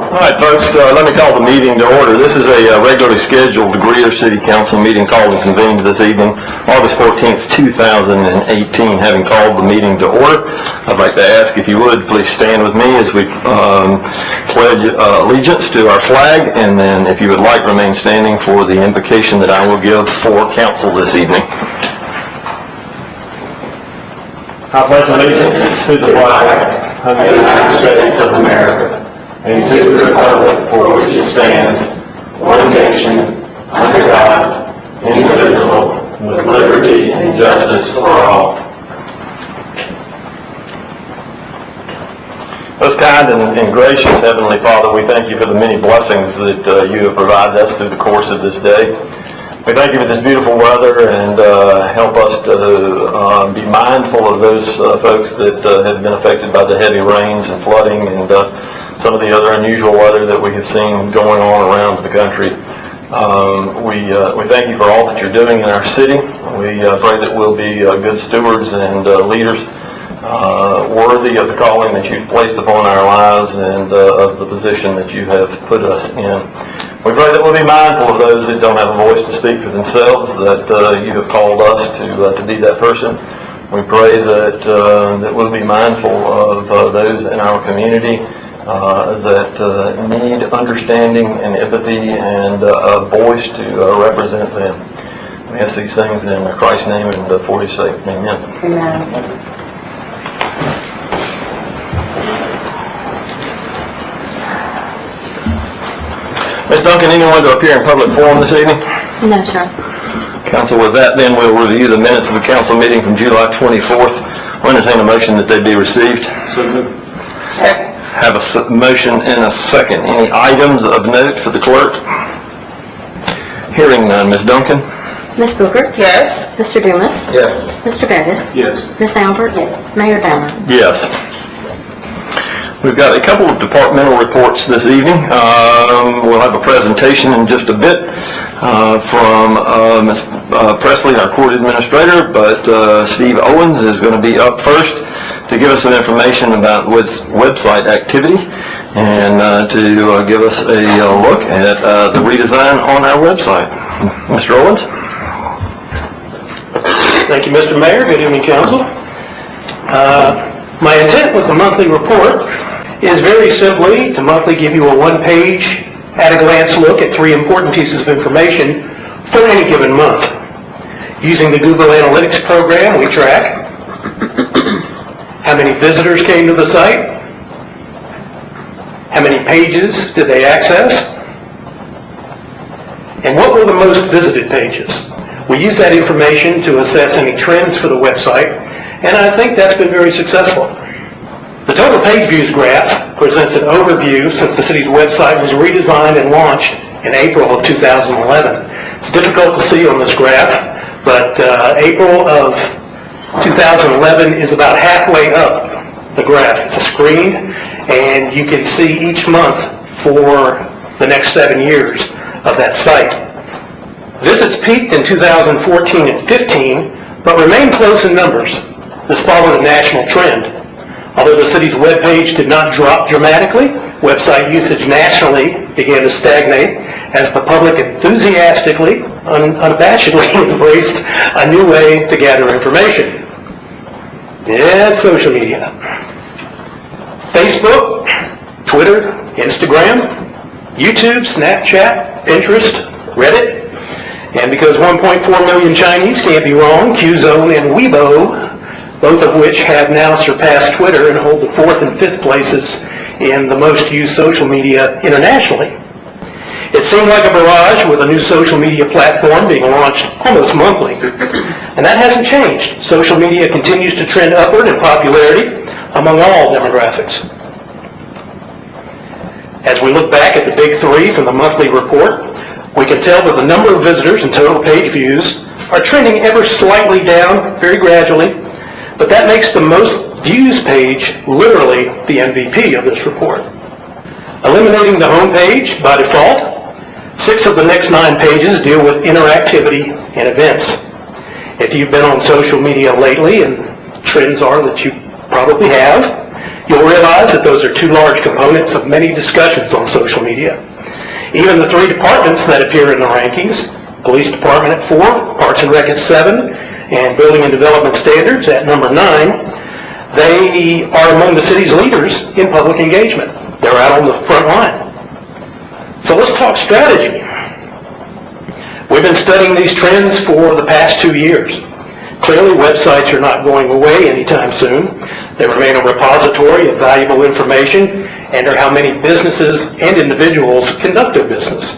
All right, folks, let me call the meeting to order. This is a regularly scheduled Greer City Council meeting called and convened this evening, August 14th, 2018. Having called the meeting to order, I'd like to ask if you would please stand with me as we pledge allegiance to our flag, and then if you would like, remain standing for the invocation that I will give for council this evening. I pledge allegiance to the flag of the United States of America and to the republic for which it stands, one nation, under God, indivisible, with liberty and justice for all. Most kind and gracious Heavenly Father, we thank you for the many blessings that you have provided us through the course of this day. We thank you for this beautiful weather, and help us to be mindful of those folks that have been affected by the heavy rains and flooding and some of the other unusual weather that we have seen going on around the country. We thank you for all that you're doing in our city. We pray that we'll be good stewards and leaders worthy of the calling that you've placed upon our lives and of the position that you have put us in. We pray that we'll be mindful of those that don't have a voice to speak for themselves, that you have called us to be that person. We pray that we'll be mindful of those in our community that need understanding and empathy and a voice to represent them. We ask these things in Christ's name and for his sake. Amen. Amen. Ms. Duncan, anyone to appear in public forum this evening? No, sir. Council, with that, then we'll review the minutes of the council meeting from July 24th. We'll entertain a motion that they be received. Have a motion and a second. Any items of note for the clerk? Hearing none. Ms. Duncan? Ms. Booker? Yes. Mr. Dumas? Yes. Mr. Bettis? Yes. Ms. Albert? Yes. Mayor Downer? Yes. We've got a couple of departmental reports this evening. We'll have a presentation in just a bit from Ms. Presley, our court administrator, but Steve Owens is going to be up first to give us some information about website activity and to give us a look at the redesign on our website. Mr. Owens? Thank you, Mr. Mayor. Good evening, Council. My intent with the monthly report is very simply to monthly give you a one-page, at-a-glance look at 3 important pieces of information for any given month. Using the Google Analytics program, we track how many visitors came to the site, how many pages did they access, and what were the most visited pages. We use that information to assess any trends for the website, and I think that's been very successful. The total page views graph presents an overview since the city's website was redesigned and launched in April of 2011. It's difficult to see on this graph, but April of 2011 is about halfway up the graph. It's a screen, and you can see each month for the next 7 years of that site. Visits peaked in 2014 and 15, but remain close in numbers. This followed a national trend. Although the city's webpage did not drop dramatically, website usage nationally began to stagnate as the public enthusiastically, unabashedly embraced a new way to gather information. Yes, social media. Facebook, Twitter, Instagram, YouTube, Snapchat, Pinterest, Reddit, and because 1.4 million Chinese can't be wrong, Qzone and Weibo, both of which have now surpassed Twitter and hold the 4th and 5th places in the most used social media internationally. It seemed like a barrage with a new social media platform being launched almost monthly. And that hasn't changed. Social media continues to trend upward in popularity among all demographics. As we look back at the big 3 from the monthly report, we can tell that the number of visitors and total page views are trending ever slightly down, very gradually. But that makes the most views page literally the MVP of this report. Eliminating the home page by default, 6 of the next 9 pages deal with interactivity and events. If you've been on social media lately, and trends are that you probably have, You'll realize that those are two large components of many discussions on social media. Even the three departments that appear in the rankings, Police Department at 4, Parks and Rec at 7, and Building and Development Standards at number 9, they are among the city's leaders in public engagement. They're out on the front line. So let's talk strategy. We've been studying these trends for the past 2 years. Clearly, websites are not going away anytime soon. They remain a repository of valuable information and are how many businesses and individuals conduct their business.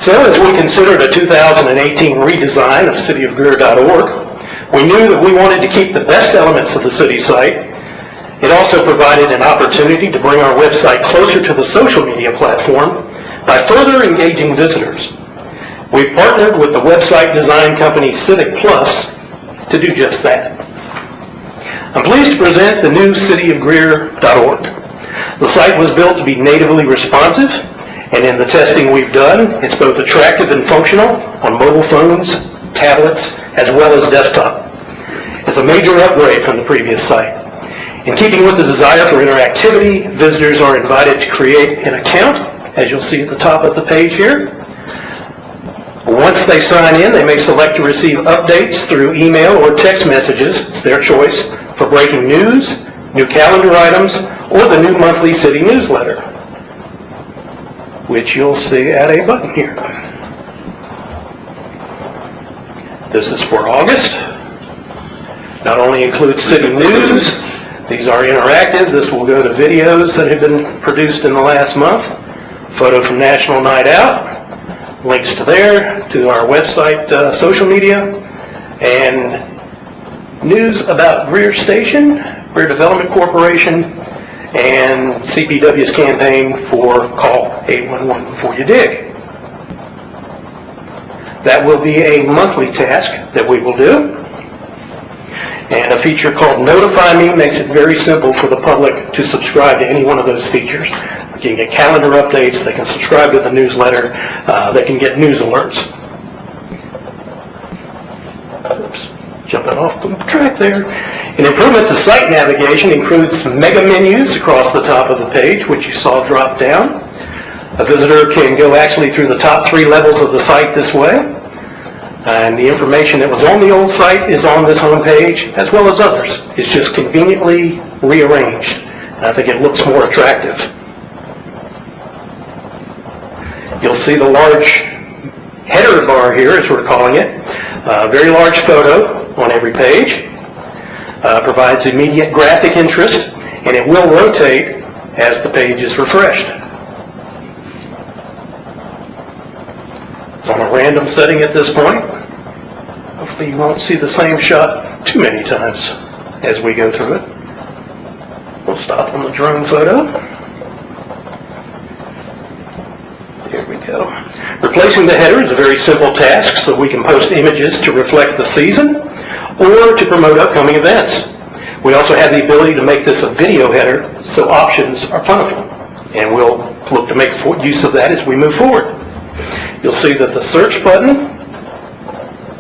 So as we considered a 2018 redesign of cityofgreer.org, we knew that we wanted to keep the best elements of the city site. It also provided an opportunity to bring our website closer to the social media platform by further engaging visitors. We've partnered with the website design company Civic Plus to do just that. I'm pleased to present the new cityofgreer.org. The site was built to be natively responsive, and in the testing we've done, it's both attractive and functional on mobile phones, tablets, as well as desktop. It's a major upgrade from the previous site. In keeping with the desire for interactivity, visitors are invited to create an account, as you'll see at the top of the page here. Once they sign in, they may select to receive updates through email or text messages, it's their choice, for breaking news, new calendar items, or the new monthly city newsletter, which you'll see at a button here. This is for August. Not only includes city news, these are interactive. This will go to videos that have been produced in the last month, photo from National Night Out, links to there, to our website, social media, and news about Greer Station, Greer Development Corporation, and CPW's campaign for Call 811 Before You Dig. That will be a monthly task that we will do. And a feature called Notify Me makes it very simple for the public to subscribe to any one of those features. You can get calendar updates, they can subscribe to the newsletter, they can get news alerts. Oops, jumping off the track there. An improvement to site navigation includes mega menus across the top of the page, which you saw drop down. A visitor can go actually through the top 3 levels of the site this way. And the information that was on the old site is on this home page, as well as others. It's just conveniently rearranged. And I think it looks more attractive. You'll see the large header bar here, as we're calling it. A very large photo on every page. Provides immediate graphic interest, and it will rotate as the page is refreshed. It's on a random setting at this point. Hopefully you won't see the same shot too many times as we go through it. We'll stop on the drone photo. There we go. Replacing the header is a very simple task, so we can post images to reflect the season or to promote upcoming events. We also have the ability to make this a video header, so options are plentiful. And we'll look to make use of that as we move forward. You'll see that the search button,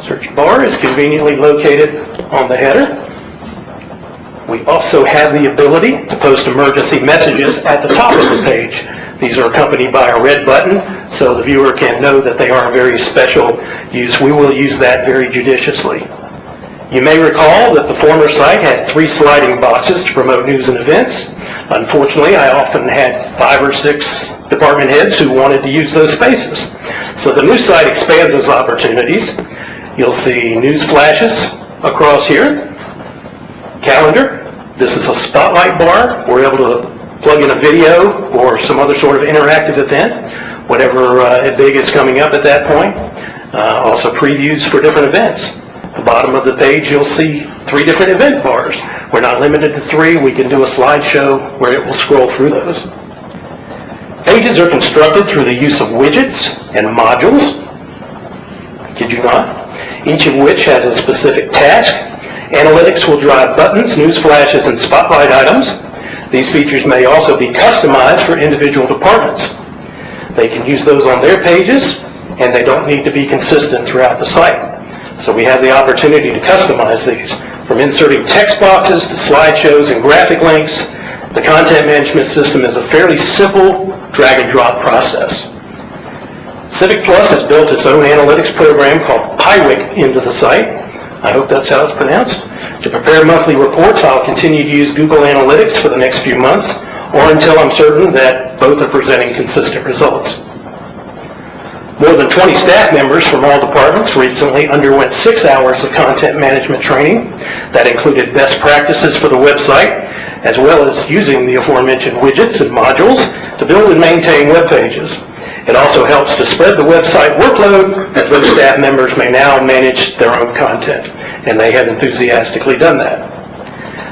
search bar, is conveniently located on the header. We also have the ability to post emergency messages at the top of the page. These are accompanied by a red button, so the viewer can know that they are a very special use. We will use that very judiciously. You may recall that the former site had 3 sliding boxes to promote news and events. Unfortunately, I often had 5 or 6 department heads who wanted to use those spaces. So the new site expands those opportunities. You'll see news flashes across here. Calendar. This is a spotlight bar. We're able to plug in a video or some other sort of interactive event, whatever big is coming up at that point. Also previews for different events. At the bottom of the page you'll see 3 different event bars. We're not limited to 3. We can do a slideshow where it will scroll through those. Pages are constructed through the use of widgets and modules, kid you not, each of which has a specific task. Analytics will drive buttons, news flashes, and spotlight items. These features may also be customized for individual departments. They can use those on their pages, and they don't need to be consistent throughout the site. So we have the opportunity to customize these. From inserting text boxes to slideshows and graphic links, the content management system is a fairly simple drag and drop process. Civic Plus has built its own analytics program called PyWik into the site. I hope that's how it's pronounced. To prepare monthly reports, I'll continue to use Google Analytics for the next few months, or until I'm certain that both are presenting consistent results. More than 20 staff members from all departments recently underwent 6 hours of content management training that included best practices for the website, as well as using the aforementioned widgets and modules to build and maintain web pages. It also helps to spread the website workload, as those staff members may now manage their own content, and they have enthusiastically done that.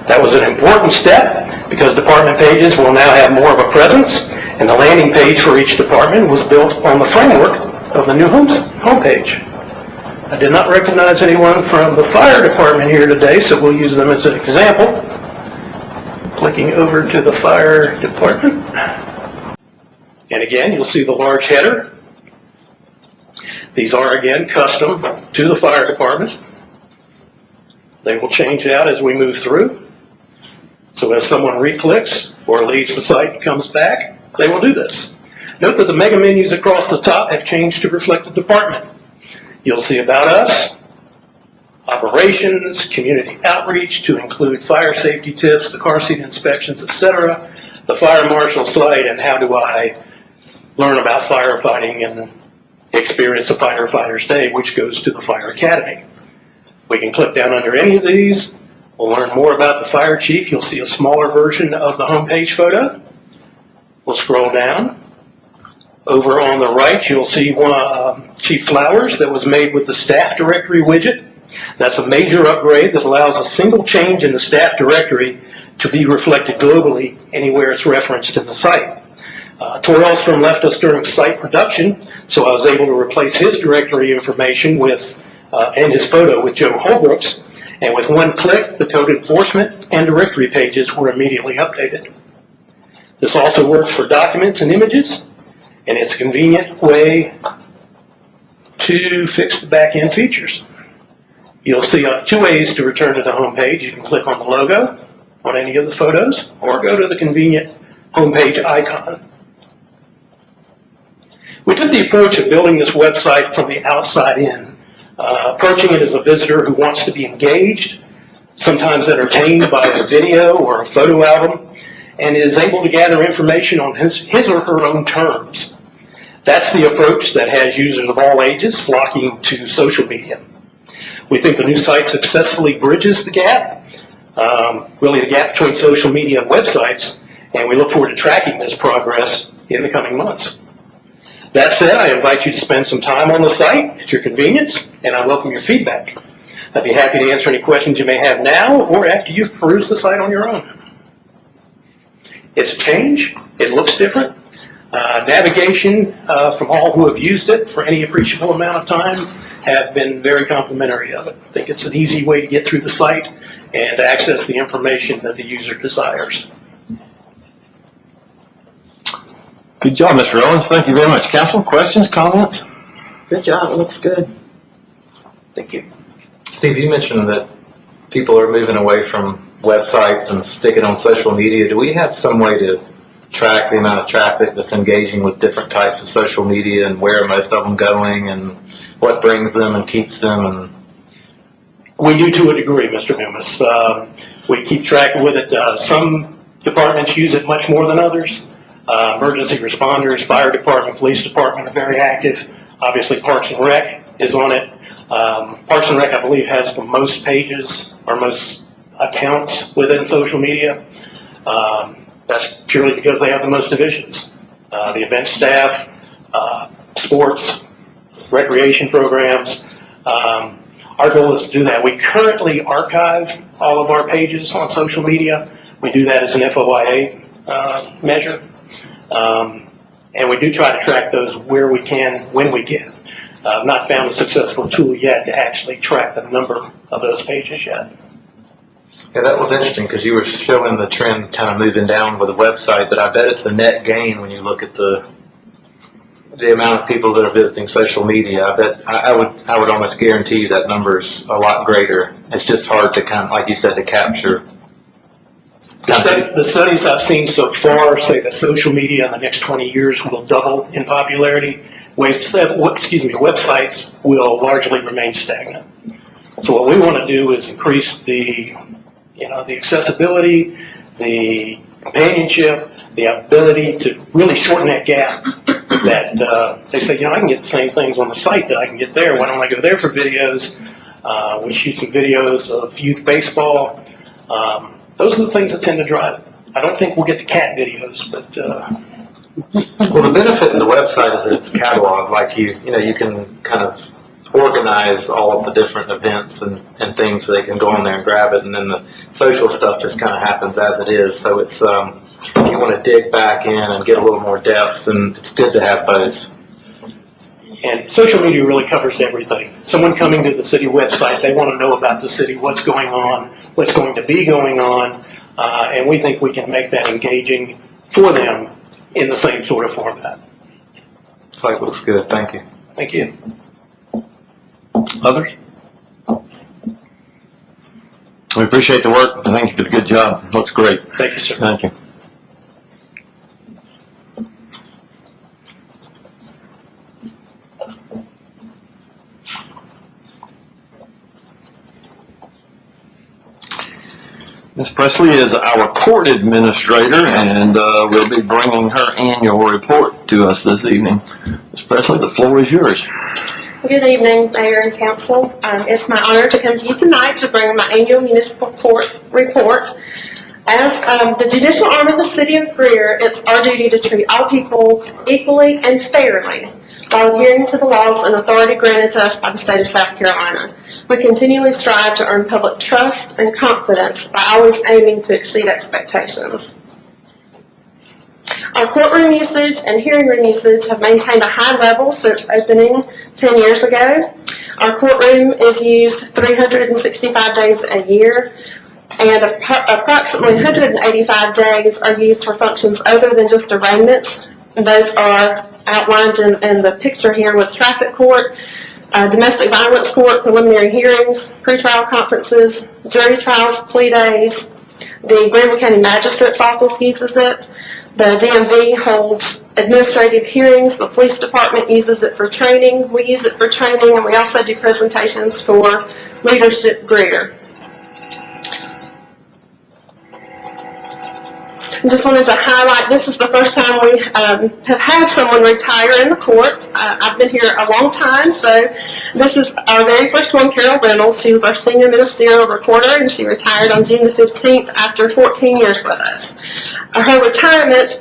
That was an important step because department pages will now have more of a presence, and the landing page for each department was built on the framework of the new homepage. I did not recognize anyone from the fire department here today, so we'll use them as an example. Clicking over to the fire department. And again, you'll see the large header. These are, again, custom to the fire department. They will change out as we move through. So as someone re-clicks or leaves the site and comes back, they will do this. Note that the mega menus across the top have changed to reflect the department. You'll see About Us, Operations, Community Outreach to include fire safety tips, the car seat inspections, etc., the fire marshal site, and How Do I Learn About Firefighting and Experience a Firefighter's Day, which goes to the Fire Academy. We can click down under any of these. We'll learn more about the fire chief. You'll see a smaller version of the homepage photo. We'll scroll down. Over on the right, you'll see Chief Flowers that was made with the staff directory widget. That's a major upgrade that allows a single change in the staff directory to be reflected globally anywhere it's referenced in the site. Tor Elstrom left us during site production, so I was able to replace his directory information with and his photo with Joe Holbrook's, and with one click, the code enforcement and directory pages were immediately updated. This also works for documents and images, and it's a convenient way to fix the back-end features. You'll see 2 ways to return to the home page. You can click on the logo on any of the photos, or go to the convenient homepage icon. We took the approach of building this website from the outside in, approaching it as a visitor who wants to be engaged, sometimes entertained by a video or a photo album, and is able to gather information on his or her own terms. That's the approach that has users of all ages flocking to social media. We think the new site successfully bridges the gap, really the gap between social media and websites, and we look forward to tracking this progress in the coming months. That said, I invite you to spend some time on the site at your convenience, and I welcome your feedback. I'd be happy to answer any questions you may have now or after you've perused the site on your own. It's a change. It looks different. Navigation from all who have used it for any appreciable amount of time have been very complimentary of it. I think it's an easy way to get through the site and access the information that the user desires. Good job, Mr. Owens. Thank you very much. Council, questions, comments? Good job. It looks good. Thank you. Steve, you mentioned that people are moving away from websites and sticking on social media. Do we have some way to track the amount of traffic that's engaging with different types of social media and where are most of them going and what brings them and keeps them? And we do to a degree, Mr. Newmas. We keep track with it. Some departments use it much more than others. Emergency responders, fire department, police department are very active. Obviously, Parks and Rec is on it. Parks and Rec, I believe, has the most pages or most accounts within social media. That's purely because they have the most divisions. The event staff, sports, recreation programs. Our goal is to do that. We currently archive all of our pages on social media. We do that as an FOIA measure. And we do try to track those where we can, when we can. I've not found a successful tool yet to actually track the number of those pages yet. yeah, that was interesting because you were showing the trend kind of moving down with the website, but I bet it's a net gain when you look at the the amount of people that are visiting social media, I bet I would almost guarantee you that number's a lot greater. It's just hard to kind of, like you said, to capture. The studies I've seen so far say that social media in the next 20 years will double in popularity. Websites will largely remain stagnant. So what we want to do is increase the accessibility, the companionship, the ability to really shorten that gap. That they say, I can get the same things on the site that I can get there. Why don't I go there for videos? We shoot some videos of youth baseball. Those are the things that tend to drive it. I don't think we'll get the cat videos, but... Well, the benefit of the website is that it's cataloged. Like you can kind of organize all of the different events and things so they can go on there and grab it, and then the social stuff just kind of happens as it is. So it's, if you want to dig back in and get a little more depth, then it's good to have both. And social media really covers everything. Someone coming to the city website, they want to know about the city, what's going on, what's going to be going on, and we think we can make that engaging for them in the same sort of format. Site looks good. Thank you. Thank you. Others? We appreciate the work. Thank you for the good job. Looks great. Thank you, sir. Thank you. Ms. Presley is our court administrator, and we'll be bringing her annual report to us this evening. Ms. Presley, the floor is yours. Good evening, Mayor and Council. It's my honor to come to you tonight to bring my annual municipal court report. As the judicial arm of the City of Greer, it's our duty to treat all people equally and fairly while adhering to the laws and authority granted to us by the state of South Carolina. We continually strive to earn public trust and confidence by always aiming to exceed expectations. Our courtroom usage and hearing room usage have maintained a high level since opening 10 years ago. Our courtroom is used 365 days a year, and approximately 185 days are used for functions other than just arraignments. And those are outlined in the picture here with traffic court, domestic violence court, preliminary hearings, pretrial conferences, jury trials, plea days. The Greenville County Magistrate's Office uses it. The DMV holds administrative hearings. The police department uses it for training. We use it for training, and we also do presentations for Leadership Greer. I just wanted to highlight, this is the first time we have had someone retire in the court. I've been here a long time, so this is our very first one, Carol Reynolds. She was our senior ministerial recorder, and she retired on June the 15th after 14 years with us. Her retirement,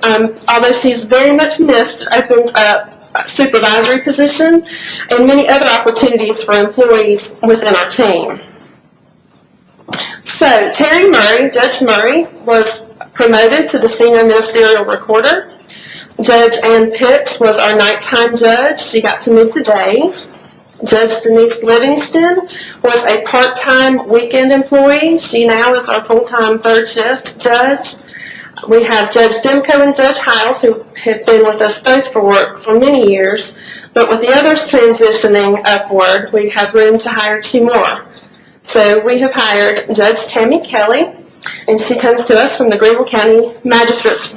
although she's very much missed, opened up a supervisory position and many other opportunities for employees within our team. So, Terry Murray, Judge Murray, was promoted to the senior ministerial recorder. Judge Ann Pitts was our nighttime judge. She got to move to days. Judge Denise Livingston was a part-time weekend employee. She now is our full-time third shift judge. We have Judge Demko and Judge Hiles, who have been with us both for many years. But with the others transitioning upward, we have room to hire 2 more. So we have hired Judge Tammy Kelly, and she comes to us from the Greenville County Magistrate's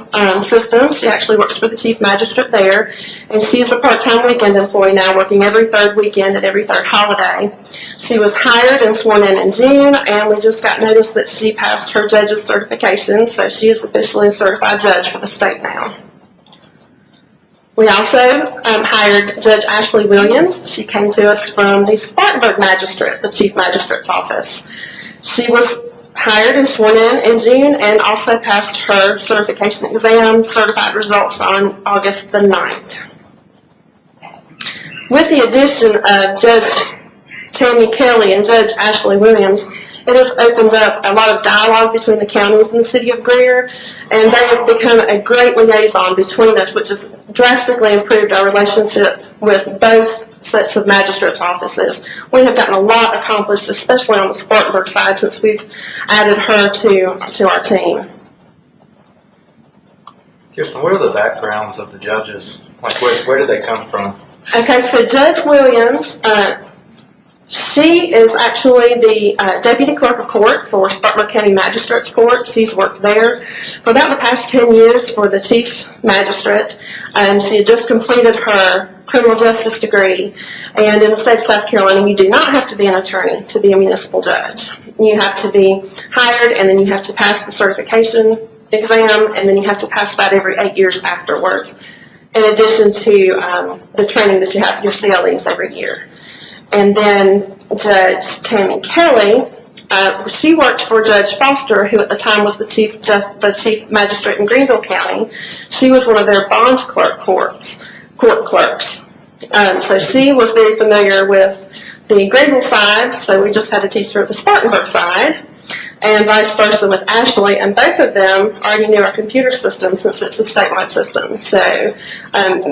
system. She actually works for the Chief Magistrate there, and she's a part-time weekend employee now, working every third weekend and every third holiday. She was hired and sworn in June, and we just got notice that she passed her judge's certification, so she is officially a certified judge for the state now. We also hired Judge Ashley Williams. She came to us from the Spartanburg Magistrate, the Chief Magistrate's office. She was hired and sworn in June and also passed her certification exam, certified results on August the 9th. With the addition of Judge Tammy Kelly and Judge Ashley Williams, it has opened up a lot of dialogue between the counties and the City of Greer, and they have become a great liaison between us, which has drastically improved our relationship with both sets of magistrates' offices. We have gotten a lot accomplished, especially on the Spartanburg side, since we've added her to our team. Kirsten, what are the backgrounds of the judges? Like, where do they come from? Okay, so Judge Williams, she is actually the Deputy Clerk of Court for Spartanburg County Magistrates Court. She's worked there for about the past 10 years for the Chief Magistrate. She had just completed her criminal justice degree. And in the state of South Carolina, you do not have to be an attorney to be a municipal judge. You have to be hired, and then you have to pass the certification exam, and then you have to pass that every 8 years afterwards, in addition to the training that you have, your CLEs every year. And then Judge Tammy Kelly, she worked for Judge Foster, who at the time was the chief magistrate in Greenville County. She was one of their bond clerk court clerks. So she was very familiar with the Greenville side, so we just had to teach her the Spartanburg side, and vice versa with Ashley, and both of them already knew our computer system since it's a statewide system. So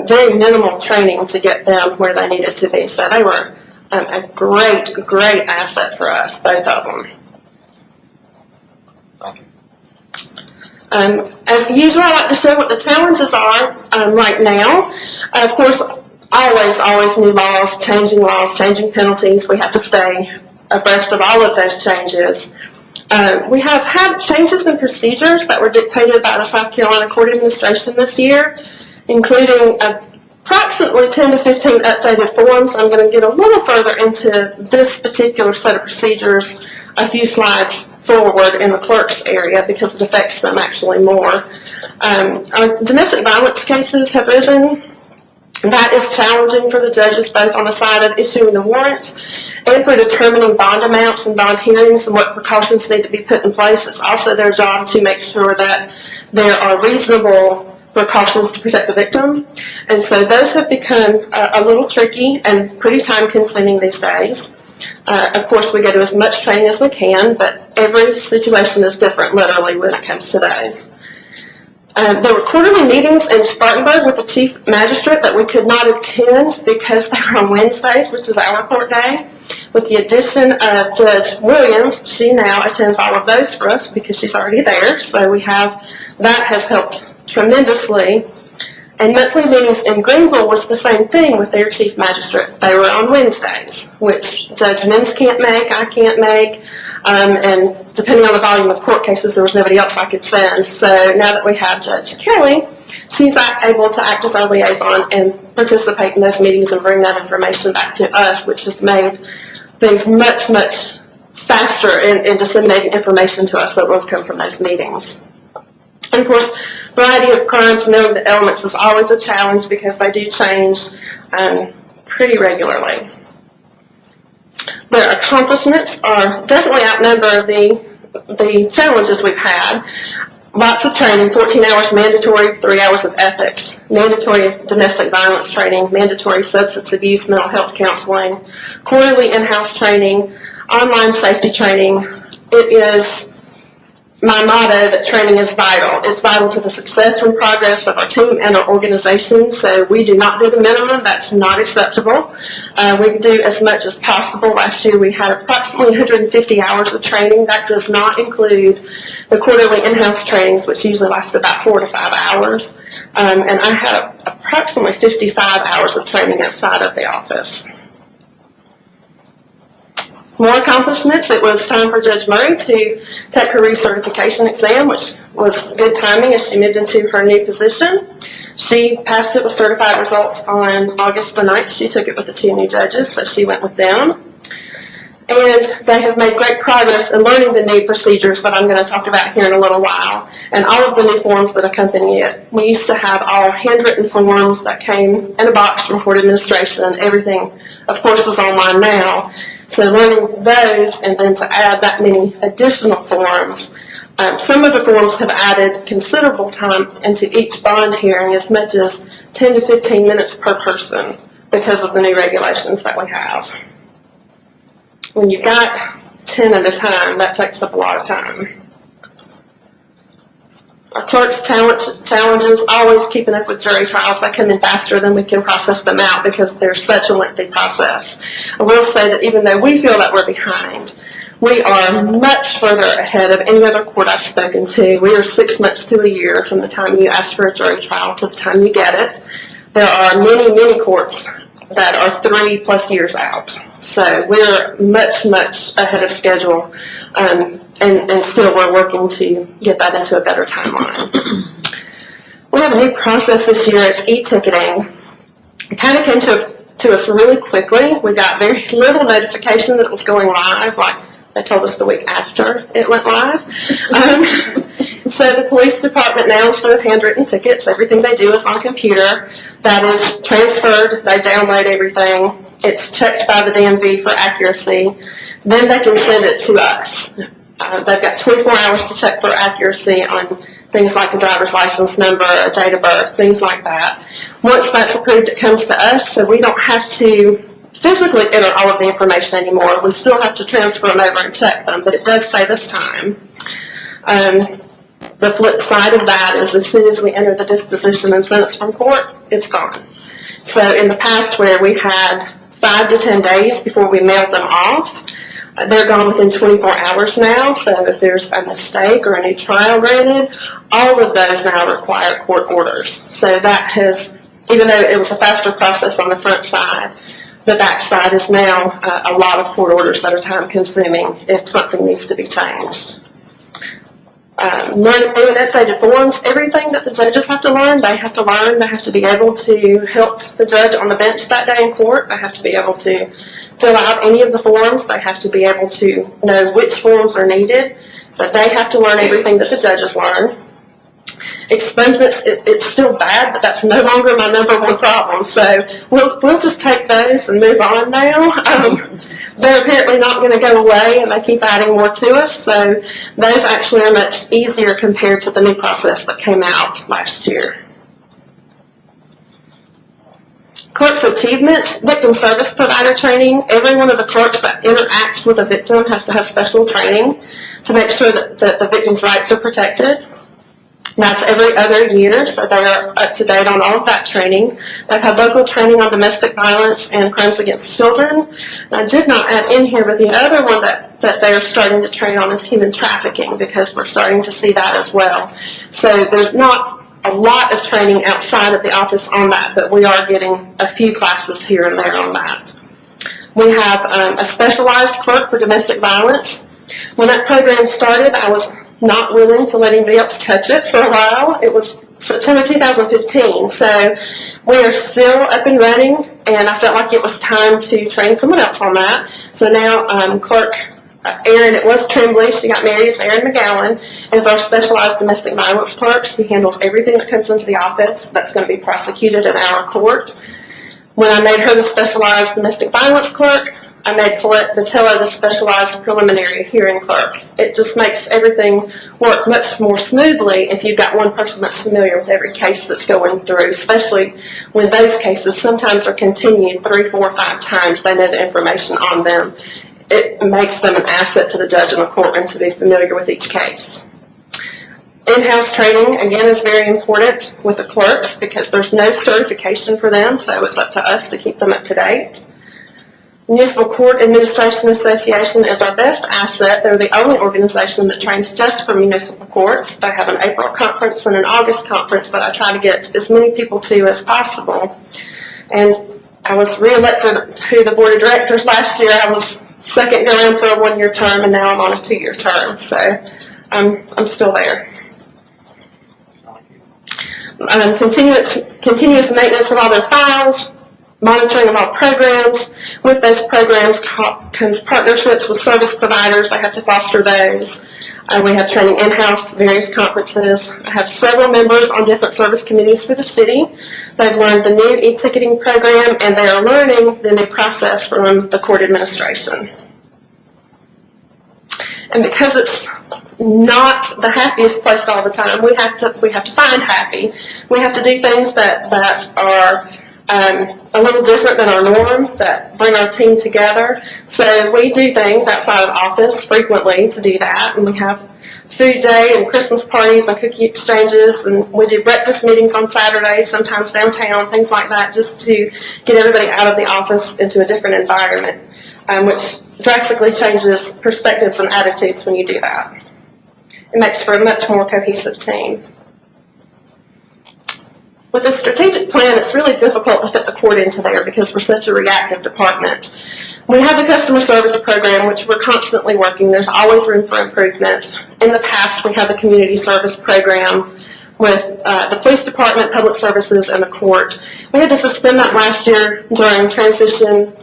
very minimal training to get them where they needed to be. So they were a great asset for us, both of them. As usual, I like to show what the challenges are right now. Of course, always new laws, changing penalties. We have to stay abreast of all of those changes. We have had changes in procedures that were dictated by the South Carolina Court Administration this year, including approximately 10 to 15 updated forms. I'm going to get a little further into this particular set of procedures a few slides forward in the clerks area because it affects them actually more. Our domestic violence cases have risen. That is challenging for the judges, both on the side of issuing the warrants and for determining bond amounts and bond hearings and what precautions need to be put in place. It's also their job to make sure that there are reasonable precautions to protect the victim. And so those have become a little tricky and pretty time-consuming these days. Of course, we go to as much training as we can, but every situation is different, literally, when it comes to those. There were quarterly meetings in Spartanburg with the Chief Magistrate that we could not attend because they were on Wednesdays, which is our court day. With the addition of Judge Williams, she now attends all of those for us because she's already there. So that has helped tremendously. And monthly meetings in Greenville was the same thing with their Chief Magistrate. They were on Wednesdays, which Judge Mims can't make, I can't make. And depending on the volume of court cases, there was nobody else I could send. So now that we have Judge Kelly, she's able to act as our liaison and participate in those meetings and bring that information back to us, which has made things much faster in disseminating information to us that will come from those meetings. And of course, variety of crimes, knowing the elements is always a challenge because they do change pretty regularly. Their accomplishments are definitely outnumber the challenges we've had. Lots of training, 14 hours mandatory, 3 hours of ethics, mandatory domestic violence training, mandatory substance abuse, mental health counseling, quarterly in-house training, online safety training. It is my motto that training is vital. It's vital to the success and progress of our team and our organization, so we do not do the minimum. That's not acceptable. We do as much as possible. Last year we had approximately 150 hours of training. That does not include the quarterly in-house trainings, which usually last about 4 to 5 hours. And I had approximately 55 hours of training outside of the office. More accomplishments. It was time for Judge Murray to take her recertification exam, which was good timing as she moved into her new position. She passed it with certified results on August the 9th. She took it with the 2 new judges, so she went with them. And they have made great progress in learning the new procedures that I'm going to talk about here in a little while, and all of the new forms that accompany it. We used to have all handwritten forms that came in a box from court administration. Everything, of course, is online now. So learning those and then to add that many additional forms. Some of the forms have added considerable time into each bond hearing, as much as 10 to 15 minutes per person because of the new regulations that we have. When you've got 10 at a time, that takes up a lot of time. Our clerks' challenges, always keeping up with jury trials. They come in faster than we can process them out because they're such a lengthy process. I will say that even though we feel that we're behind, We are much further ahead of any other court I've spoken to. We are 6 months to a year from the time you ask for a jury trial to the time you get it. There are many, many courts that are 3+ years out. So we're much, much ahead of schedule, and still we're working to get that into a better timeline. We have a new process this year. It's e-ticketing. It kind of came to us really quickly. We got very little notification that it was going live, like they told us the week after it went live. So the police department now, instead of handwritten tickets, everything they do is on a computer. That is transferred. They download everything. It's checked by the DMV for accuracy. Then they can send it to us. They've got 24 hours to check for accuracy on things like a driver's license number, a date of birth, things like that. Once that's approved, it comes to us, so we don't have to physically enter all of the information anymore. We still have to transfer them over and check them, but it does save us time. The flip side of that is as soon as we enter the disposition and sentence from court, it's gone. So in the past where we had 5 to 10 days before we mailed them off, they're gone within 24 hours now. So if there's a mistake or a new trial granted, all of those now require court orders. So that has, even though it was a faster process on the front side, the back side is now a lot of court orders that are time consuming if something needs to be changed. Learn new and updated forms. Everything that the judges have to learn, they have to learn. They have to be able to help the judge on the bench that day in court. They have to be able to fill out any of the forms. They have to be able to know which forms are needed. So they have to learn everything that the judges learn. Expungements, it's still bad, but that's no longer my #1 problem. So we'll just take those and move on now. They're apparently not going to go away, and they keep adding more to us. So those actually are much easier compared to the new process that came out last year. Clerks achievements, victim service provider training. Every one of the clerks that interacts with a victim has to have special training to make sure that the victim's rights are protected. That's every other year, so they are up to date on all of that training. They've had local training on domestic violence and crimes against children. I did not add in here, but the other one that they're starting to train on is human trafficking, because we're starting to see that as well. So there's not a lot of training outside of the office on that, but we are getting a few classes here and there on that. We have a specialized clerk for domestic violence. When that program started, I was not willing to let anybody else touch it for a while. It was September 2015, so we are still up and running, and I felt like it was time to train someone else on that. So now Clerk Erin, it was Tremblay, she got married, is Erin McGowan, is our specialized domestic violence clerk. She handles everything that comes into the office that's going to be prosecuted in our court. When I made her the specialized domestic violence clerk, I made Colette Vitello the specialized preliminary hearing clerk. It just makes everything work much more smoothly if you've got one person that's familiar with every case that's going through, especially when those cases sometimes are continued 3, 4, 5 times. They know the information on them. It makes them an asset to the judge in the courtroom to be familiar with each case. In-house training, again, is very important with the clerks because there's no certification for them, so it's up to us to keep them up to date. Municipal Court Administration Association is our best asset. They're the only organization that trains just for municipal courts. They have an April conference and an August conference that I try to get as many people to as possible. And I was re-elected to the board of directors last year. I was second going for a 1-year term, and now I'm on a 2-year term, so I'm still there. Continuous maintenance of all their files, monitoring of all programs. With those programs comes partnerships with service providers. I have to foster those. We have training in-house, various conferences. I have several members on different service committees for the city. They've learned the new e-ticketing program, and they are learning the new process from the court administration. And because it's not the happiest place all the time, we have to find happy. We have to do things that are a little different than our norm, that bring our team together. So we do things outside of office frequently to do that, and we have food day and Christmas parties and cookie exchanges, and we do breakfast meetings on Saturdays, sometimes downtown, things like that, just to get everybody out of the office into a different environment. which drastically changes perspectives and attitudes when you do that. It makes for a much more cohesive team. With a strategic plan, it's really difficult to fit the court into there because we're such a reactive department. We have a customer service program, which we're constantly working. There's always room for improvement. In the past, we had the community service program with the police department, public services, and the court. We had to suspend that last year during transitions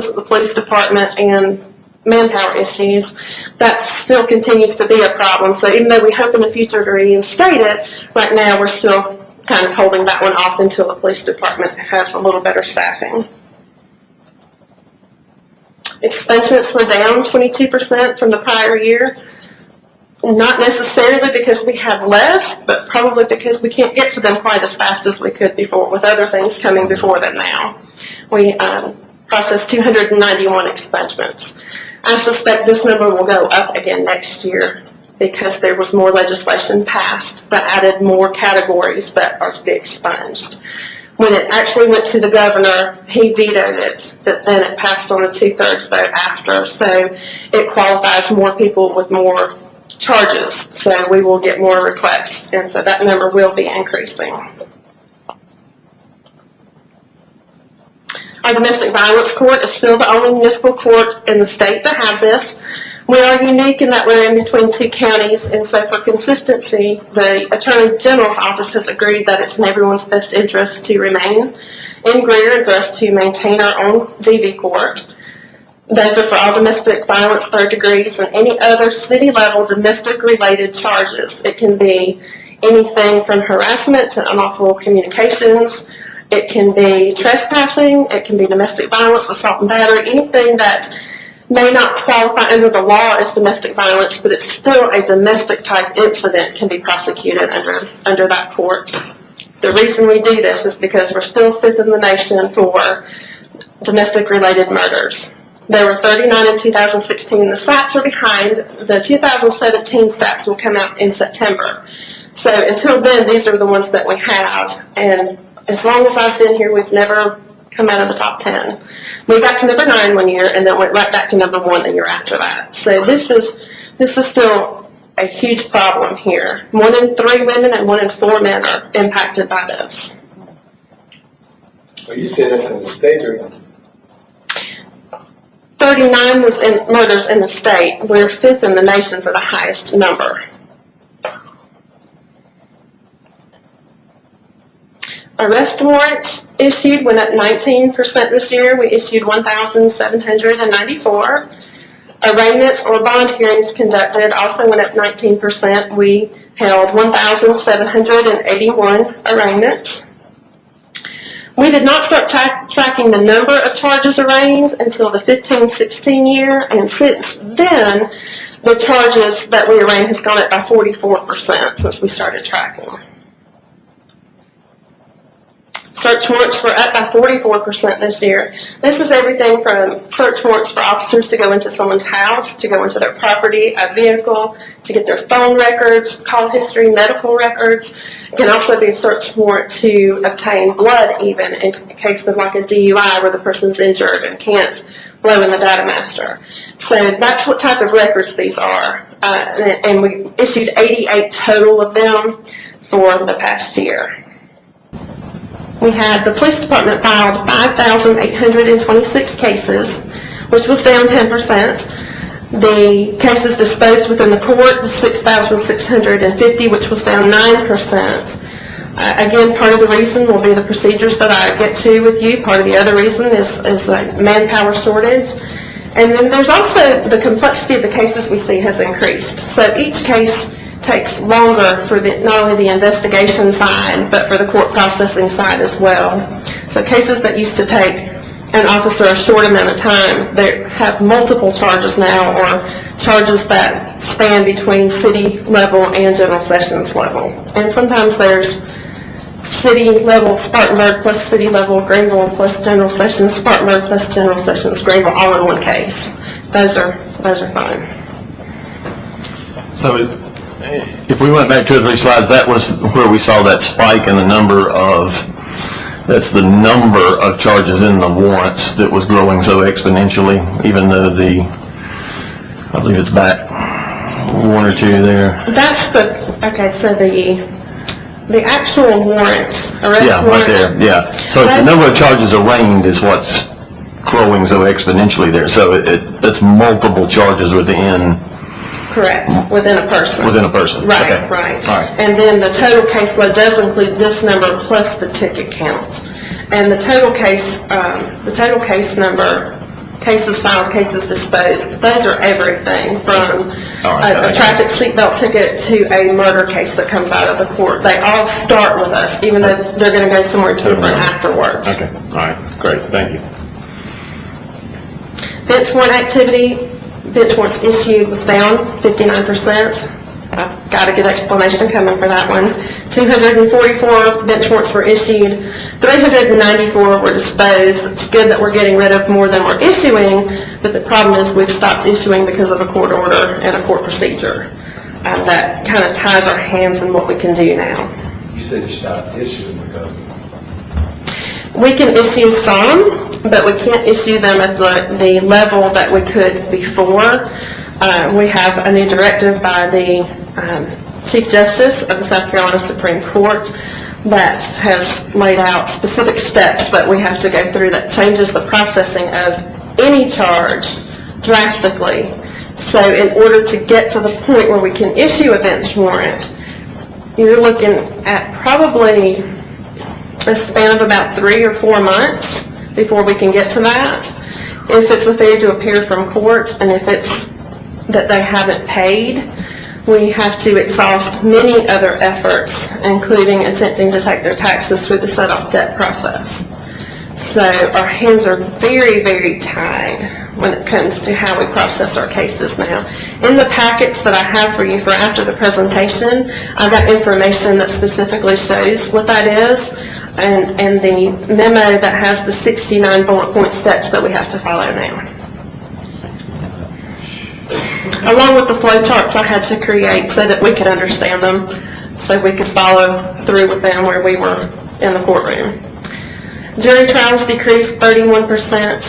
at the police department and manpower issues. That still continues to be a problem. So even though we hope in the future to reinstate it, right now we're still kind of holding that one off until the police department has a little better staffing. Expungements were down 22% from the prior year. Not necessarily because we have less, but probably because we can't get to them quite as fast as we could before, with other things coming before them now. We processed 291 expungements. I suspect this number will go up again next year because there was more legislation passed that added more categories that are to be expunged. When it actually went to the governor, he vetoed it, but then it passed on a 2/3 vote after, so it qualifies more people with more charges, so we will get more requests, and so that number will be increasing. Our domestic violence court is still the only municipal court in the state to have this. We are unique in that we're in between two counties, and so for consistency, the Attorney General's office has agreed that it's in everyone's best interest to remain in Greer and for us to maintain our own DV court. Those are for all domestic violence third degrees and any other city-level domestic-related charges. It can be anything from harassment to unlawful communications. It can be trespassing. It can be domestic violence, assault and battery, anything that may not qualify under the law as domestic violence, but it's still a domestic-type incident can be prosecuted under that court. The reason we do this is because we're still 5th in the nation for domestic-related murders. There were 39 in 2016. The stats are behind. The 2017 stats will come out in September. So until then, these are the ones that we have. And as long as I've been here, we've never come out of the top 10. We got to number 9 one year and then went right back to number 1 the year after that. So this is still a huge problem here. 1 in 3 women and 1 in 4 men are impacted by this. Well, you said that's in the state or 39 was in murders in the state. We're 5th in the nation for the highest number. Arrest warrants issued went up 19% this year. We issued 1,794. Arraignments or bond hearings conducted also went up 19%. We held 1,781 arraignments. We did not start tracking the number of charges arraigned until the 15-16 year, and since then, the charges that we arraigned has gone up by 44% since we started tracking. Search warrants were up by 44% this year. This is everything from search warrants for officers to go into someone's house, to go into their property, a vehicle, to get their phone records, call history, medical records. It can also be a search warrant to obtain blood even in case of like a DUI where the person's injured and can't blow in the data master. So that's what type of records these are. And we issued 88 total of them for the past year. We had the police department filed 5,826 cases, which was down 10%. The cases disposed within the court was 6,650, which was down 9%. Again, part of the reason will be the procedures that I get to with you. Part of the other reason is manpower shortage. And then there's also the complexity of the cases we see has increased. So each case takes longer for not only the investigation side, but for the court processing side as well. So cases that used to take an officer a short amount of time, they have multiple charges now, or charges that span between city level and general sessions level. And sometimes there's city level Spartanburg plus city level Greenville plus general sessions Spartanburg plus general sessions Greenville all in one case. Those are fun. So if we went back 2 or 3 slides, that was where we saw that spike in the number of That's the number of charges in the warrants that was growing so exponentially, even though I believe it's back one or two there. That's okay, so the actual warrants, arrest Yeah, right warrants. there, yeah. So it's the number of charges arraigned is what's growing so exponentially there. So it's multiple charges within Correct, within a person. Within a person. Right, Okay. right. All right. And then the total caseload does include this number plus the ticket count. And the total case number, cases filed, cases disposed, those are everything from All right, a traffic seatbelt ticket to a murder case that comes out of the court. They all start with us, even though they're going to go somewhere different afterwards. Okay, all right, great, thank you. Bench warrant activity, bench warrants issued was down 59%. I've got a good explanation coming for that one. 244 bench warrants were issued, 394 were disposed. It's good that we're getting rid of more than we're issuing, but the problem is we've stopped issuing because of a court order and a court procedure. That kind of ties our hands in what we can do now. You said you stopped issuing because We can issue some, but we can't issue them at the level that we could before. We have a new directive by the Chief Justice of the South Carolina Supreme Court that has laid out specific steps that we have to go through that changes the processing of any charge drastically. So in order to get to the point where we can issue a bench warrant, you're looking at probably a span of about 3 or 4 months before we can get to that. If it's a failure to appear from court, and if it's that they haven't paid, we have to exhaust many other efforts, including attempting to take their taxes through the set-off debt process. So our hands are very, very tied when it comes to how we process our cases now. In the packets that I have for you for after the presentation, I've got information that specifically shows what that is, and the memo that has the 69 bullet point steps that we have to follow now. Along with the flow charts I had to create so that we could understand them, so we could follow through with them where we were in the courtroom. Jury trials decreased 31%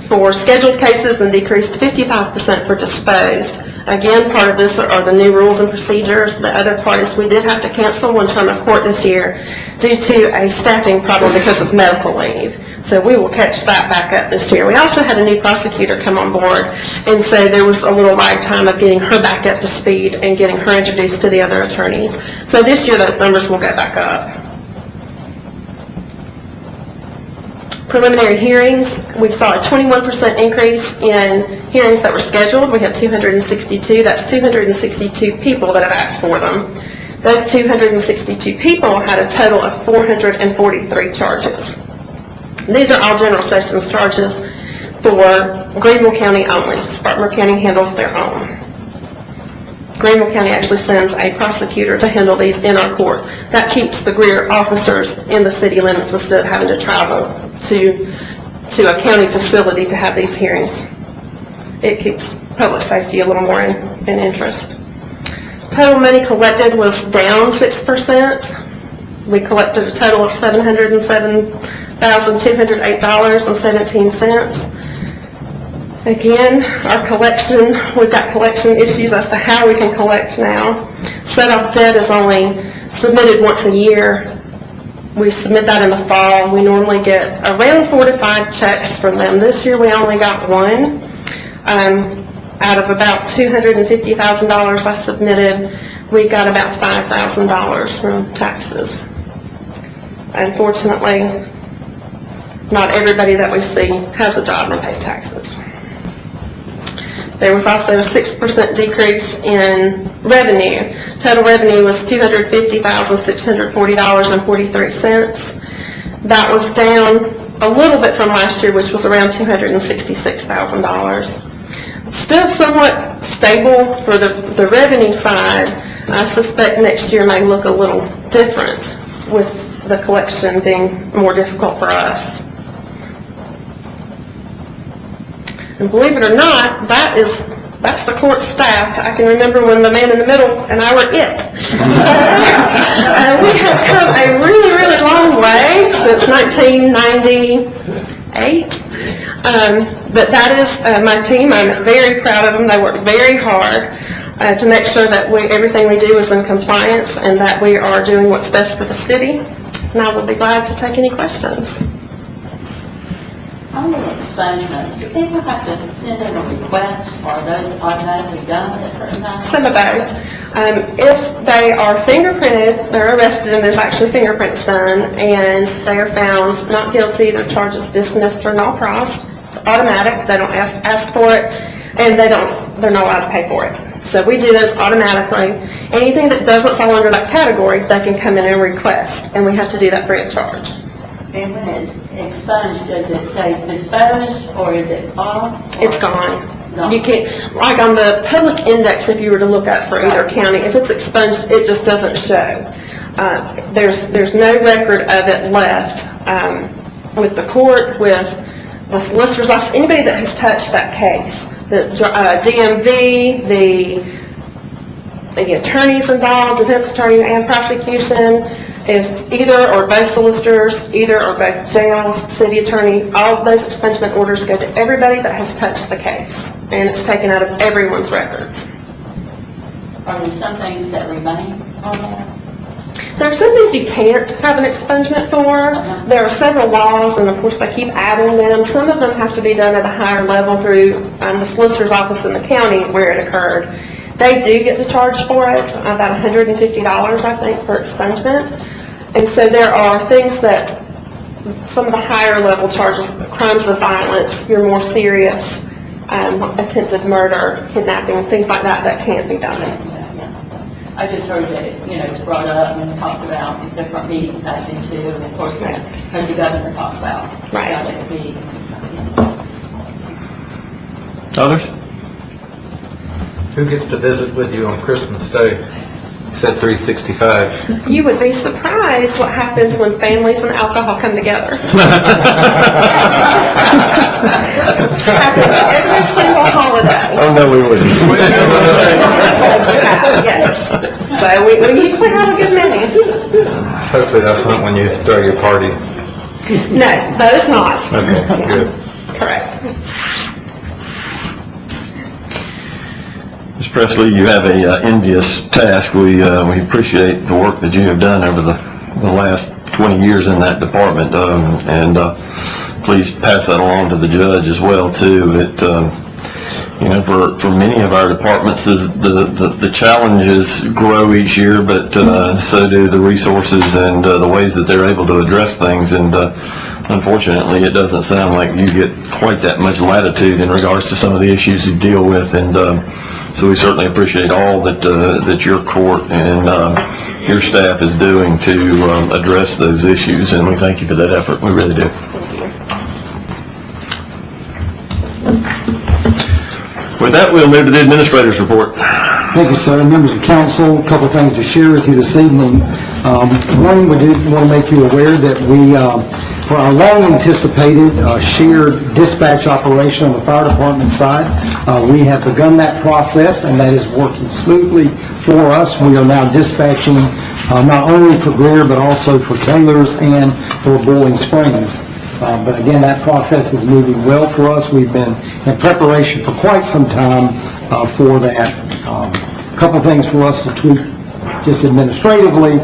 for scheduled cases and decreased 55% for disposed. Again, part of this are the new rules and procedures. The other part is we did have to cancel one term of court this year due to a staffing problem because of medical leave. So we will catch that back up this year. We also had a new prosecutor come on board, and so there was a little lag time of getting her back up to speed and getting her introduced to the other attorneys. So this year those numbers will go back up. Preliminary hearings, we saw a 21% increase in hearings that were scheduled. We had 262. That's 262 people that have asked for them. Those 262 people had a total of 443 charges. These are all general sessions charges for Greenville County only. Spartanburg County handles their own. Greenville County actually sends a prosecutor to handle these in our court. That keeps the Greer officers in the city limits instead of having to travel to a county facility to have these hearings. It keeps public safety a little more in interest. Total money collected was down 6%. We collected a total of $707,208.17. Again, our collection, we've got collection issues as to how we can collect now. Set-off debt is only submitted once a year. We submit that in the fall. We normally get around 4 to 5 checks from them. This year we only got one. Out of about $250,000 I submitted, we got about $5,000 from taxes. Unfortunately, not everybody that we see has a job and pays taxes. There was also a 6% decrease in revenue. Total revenue was $250,640.43. That was down a little bit from last year, which was around $266,000. Still somewhat stable for the revenue side. I suspect next year may look a little different with the collection being more difficult for us. And believe it or not, that is that's the court staff. I can remember when the man in the middle and I were it. We have come a really, really long way since 1998. But that is my team. I'm very proud of them. They work very hard to make sure that everything we do is in compliance and that we are doing what's best for the city. And I will be glad to take any questions. On the expungements, do people have to send in a request, or are those automatically done at certain times? Some of both. If they are fingerprinted, they're arrested and there's actually fingerprints done, and they are found not guilty, their charge is dismissed or null pros. It's automatic. They don't ask for it, and they're not allowed to pay for it. So we do those automatically. Anything that doesn't fall under that category, they can come in and request, and we have to do that free of charge. And when it's expunged, does it say disposed, or is it off? It's gone. No. You can't, like on the public index, if you were to look at for either county, if it's expunged, it just doesn't show. There's no record of it left with the court, with the solicitor's office, anybody that has touched that case. The DMV, the attorneys involved, defense attorney and prosecution. If either or both solicitors, either or both jails, city attorney, all of those expungement orders go to everybody that has touched the case, and it's taken out of everyone's records. Are there some things that remain on that? There are some things you can't have an expungement for. There are several laws, and of course they keep adding them. Some of them have to be done at a higher level through the solicitor's office in the county where it occurred. They do get the charge for it, about $150, I think, per expungement. And so there are things that, some of the higher level charges, crimes of violence, your more serious attempted murder, kidnapping, things like that, that can't be done. I just heard that it's brought up and talked about in different meetings I've been to, and of course, heard the governor talk about how they meetings and stuff. Others? Who gets to visit with you on Christmas Day? You said 365. You would be surprised what happens when families and alcohol come together. Happens every single holiday. Oh, no, we wouldn't. Yes. So we usually have a good many. Hopefully that's not when you throw your party. No, that is not. Okay, good. Correct. Ms. Presley, you have a envious task. We appreciate the work that you have done over the last 20 years in that department, and please pass that along to the judge as well too. It, for many of our departments, the challenges grow each year, but so do the resources and the ways that they're able to address things. And unfortunately, it doesn't sound like you get quite that much latitude in regards to some of the issues you deal with. And so we certainly appreciate all that your court and your staff is doing to address those issues, and we thank you for that effort. We really do. Thank you. With that, we'll move to the administrator's report. Thank you, sir. Members of council, a couple of things to share with you this evening. One, we did want to make you aware that we, for our long-anticipated shared dispatch operation on the fire department side, we have begun that process, and that is working smoothly for us. We are now dispatching not only for Greer, but also for Taylor's and for Bowling Springs. But again, that process is moving well for us. We've been in preparation for quite some time for that. A couple of things for us to tweak just administratively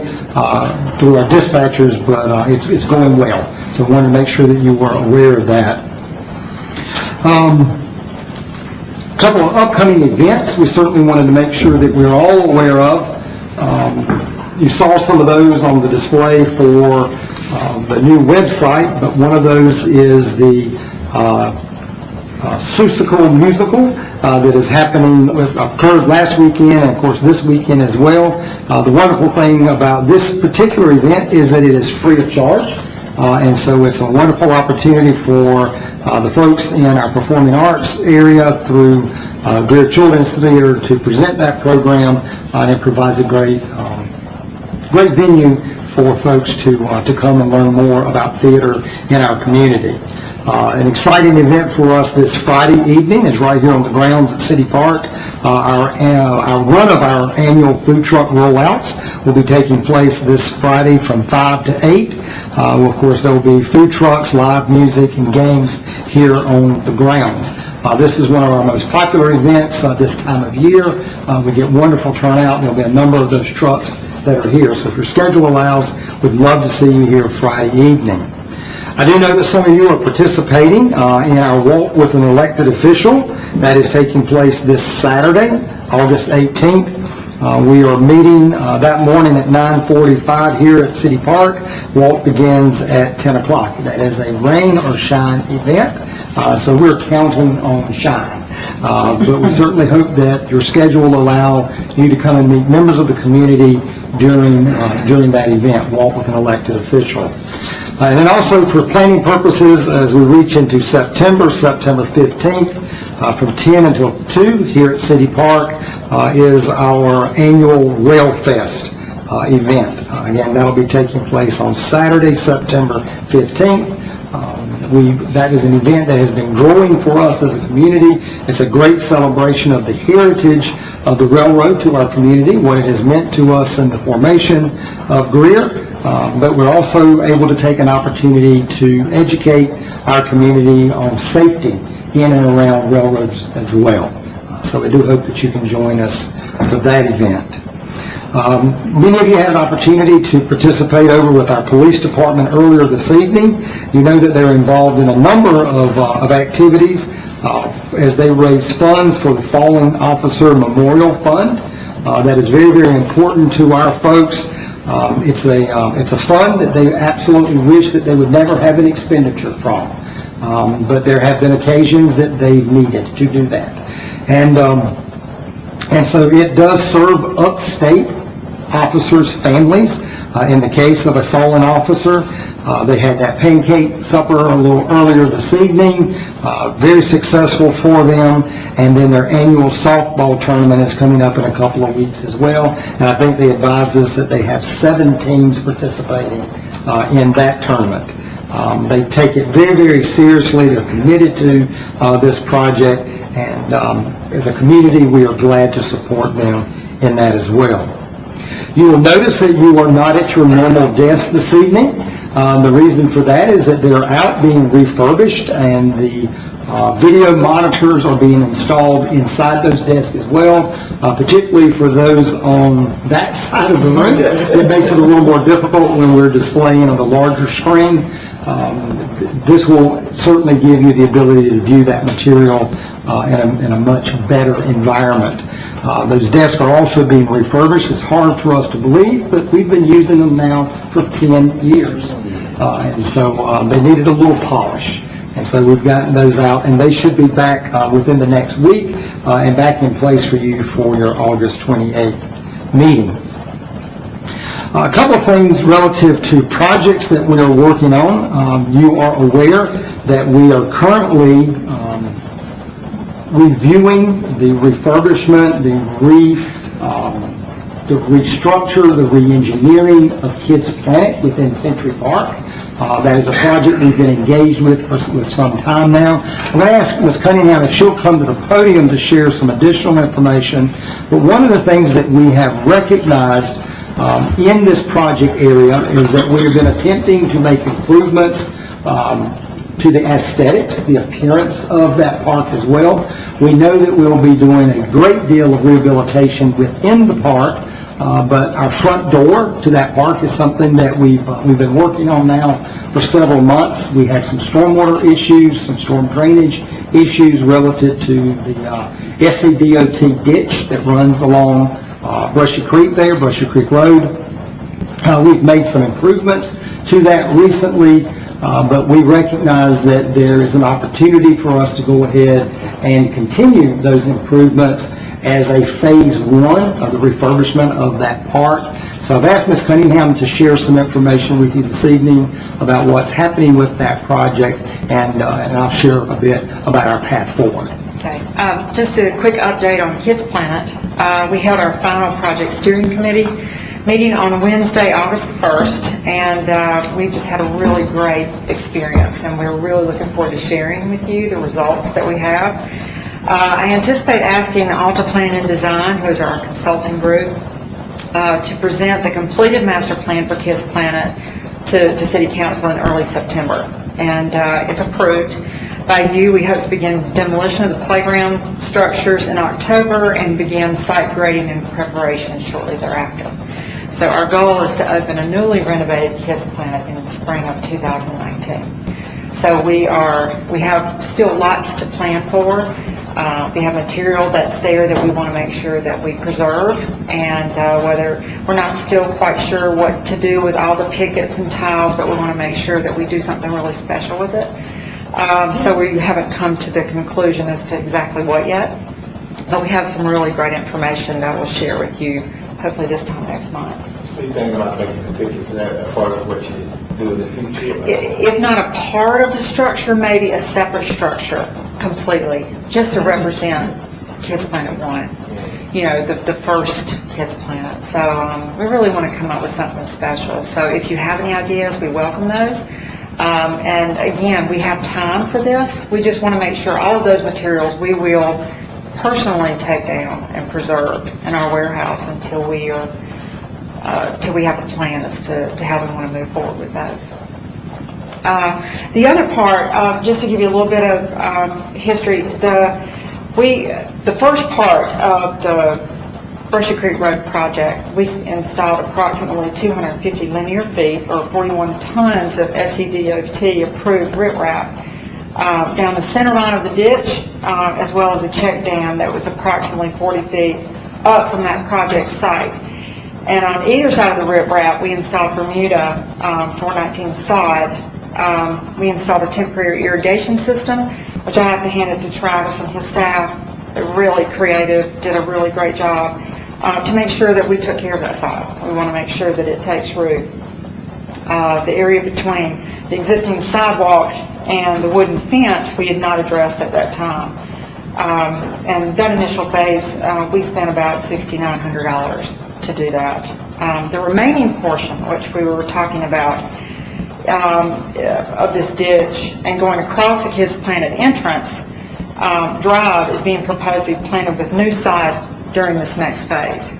through our dispatchers, but it's going well. So I wanted to make sure that you were aware of that. A couple of upcoming events we certainly wanted to make sure that we're all aware of. You saw some of those on the display for the new website, but one of those is the Susical Musical that is happening, occurred last weekend, and of course this weekend as well. The wonderful thing about this particular event is that it is free of charge, and so it's a wonderful opportunity for the folks in our performing arts area through Greer Children's Theater to present that program, and it provides a great venue for folks to come and learn more about theater in our community. An exciting event for us this Friday evening is right here on the grounds at City Park. One of our annual food truck rollouts will be taking place this Friday from 5 to 8. Of course, there will be food trucks, live music, and games here on the grounds. This is one of our most popular events this time of year. We get wonderful turnout. There will be a number of those trucks that are here. So if your schedule allows, we'd love to see you here Friday evening. I do know that some of you are participating in our Walk with an Elected Official. That is taking place this Saturday, August 18th. We are meeting that morning at 9:45 here at City Park. Walk begins at 10 o'clock. That is a rain or shine event, so we're counting on shine. But we certainly hope that your schedule will allow you to come and meet members of the community during that event, Walk with an Elected Official. And then also for planning purposes, as we reach into September 15th, from 10 until 2 here at City Park is our annual Rail Fest event. Again, that will be taking place on Saturday, September 15th. That is an event that has been growing for us as a community. It's a great celebration of the heritage of the railroad to our community, what it has meant to us in the formation of Greer. But we're also able to take an opportunity to educate our community on safety in and around railroads as well. So I do hope that you can join us for that event. Many of you had an opportunity to participate over with our police department earlier this evening. You know that they're involved in a number of activities as they raise funds for the Fallen Officer Memorial Fund. That is very, very important to our folks. It's a fund that they absolutely wish that they would never have an expenditure from. But there have been occasions that they've needed to do that. And so it does serve upstate officers' families. In the case of a fallen officer, they had that pancake supper a little earlier this evening, very successful for them, and then their annual softball tournament is coming up in a couple of weeks as well, and I think they advised us that they have 7 teams participating in that tournament. They take it very, very seriously. They're committed to this project, and as a community, we are glad to support them in that as well. You will notice that you are not at your normal desk this evening. The reason for that is that they're out being refurbished, and the video monitors are being installed inside those desks as well, particularly for those on that side of the room. It makes it a little more difficult when we're displaying on the larger screen. This will certainly give you the ability to view that material in a much better environment. Those desks are also being refurbished. It's hard for us to believe, but we've been using them now for 10 years. And so they needed a little polish. And so we've gotten those out, and they should be back within the next week and back in place for you for your August 28th meeting. A couple of things relative to projects that we are working on. You are aware that we are currently reviewing the refurbishment, the restructure, the re-engineering of Kids Planet within Century Park. That is a project we've been engaged with for some time now. I'm going to ask Ms. Cunningham if she'll come to the podium to share some additional information. But one of the things that we have recognized in this project area is that we have been attempting to make improvements to the aesthetics, the appearance of that park as well. We know that we'll be doing a great deal of rehabilitation within the park, but our front door to that park is something that we've been working on now for several months. We had some stormwater issues, some storm drainage issues relative to the SCDOT ditch that runs along Brushy Creek there, Brushy Creek Road. We've made some improvements to that recently, but we recognize that there is an opportunity for us to go ahead and continue those improvements as a phase 1 of the refurbishment of that park. So I've asked Ms. Cunningham to share some information with you this evening about what's happening with that project, and I'll share a bit about our path forward. Okay, just a quick update on Kids Planet. We held our final project steering committee meeting on Wednesday, August 1st, and we just had a really great experience, and we're really looking forward to sharing with you the results that we have. I anticipate asking Alta Plan and Design, who is our consulting group, to present the completed master plan for Kids Planet to City Council in early September. And if approved by you, we hope to begin demolition of the playground structures in October and begin site grading and preparation shortly thereafter. So our goal is to open a newly renovated Kids Planet in the spring of 2019. So we have still lots to plan for. We have material that's there that we want to make sure that we preserve, and whether we're not still quite sure what to do with all the pickets and tiles, but we want to make sure that we do something really special with it. So we haven't come to the conclusion as to exactly what yet, but we have some really great information that we'll share with you hopefully this time next month. What do you think about making the pickets a part of what you do in the future? If not a part of the structure, maybe a separate structure completely, just to represent Kids Planet 1, you know, the first Kids Planet. So we really want to come up with something special. So if you have any ideas, we welcome those. And again, we have time for this. We just want to make sure all of those materials we will personally take down and preserve in our warehouse until we are till we have a plan as to how we want to move forward with those. The other part, just to give you a little bit of history, the first part of the Brushy Creek Road project, we installed approximately 250 linear feet or 41 tons of SCDOT approved riprap down the center line of the ditch, as well as a check dam that was approximately 40 feet up from that project site. And on either side of the riprap, we installed Bermuda 419 sod. We installed a temporary irrigation system, which I have to hand it to Travis and his staff. They're really creative, did a really great job to make sure that we took care of that sod. We want to make sure that it takes root. The area between the existing sidewalk and the wooden fence we had not addressed at that time. And that initial phase, we spent about $6,900 to do that. The remaining portion, which we were talking about, of this ditch and going across the Kids Planet entrance drive is being proposed to be planted with new sod during this next phase.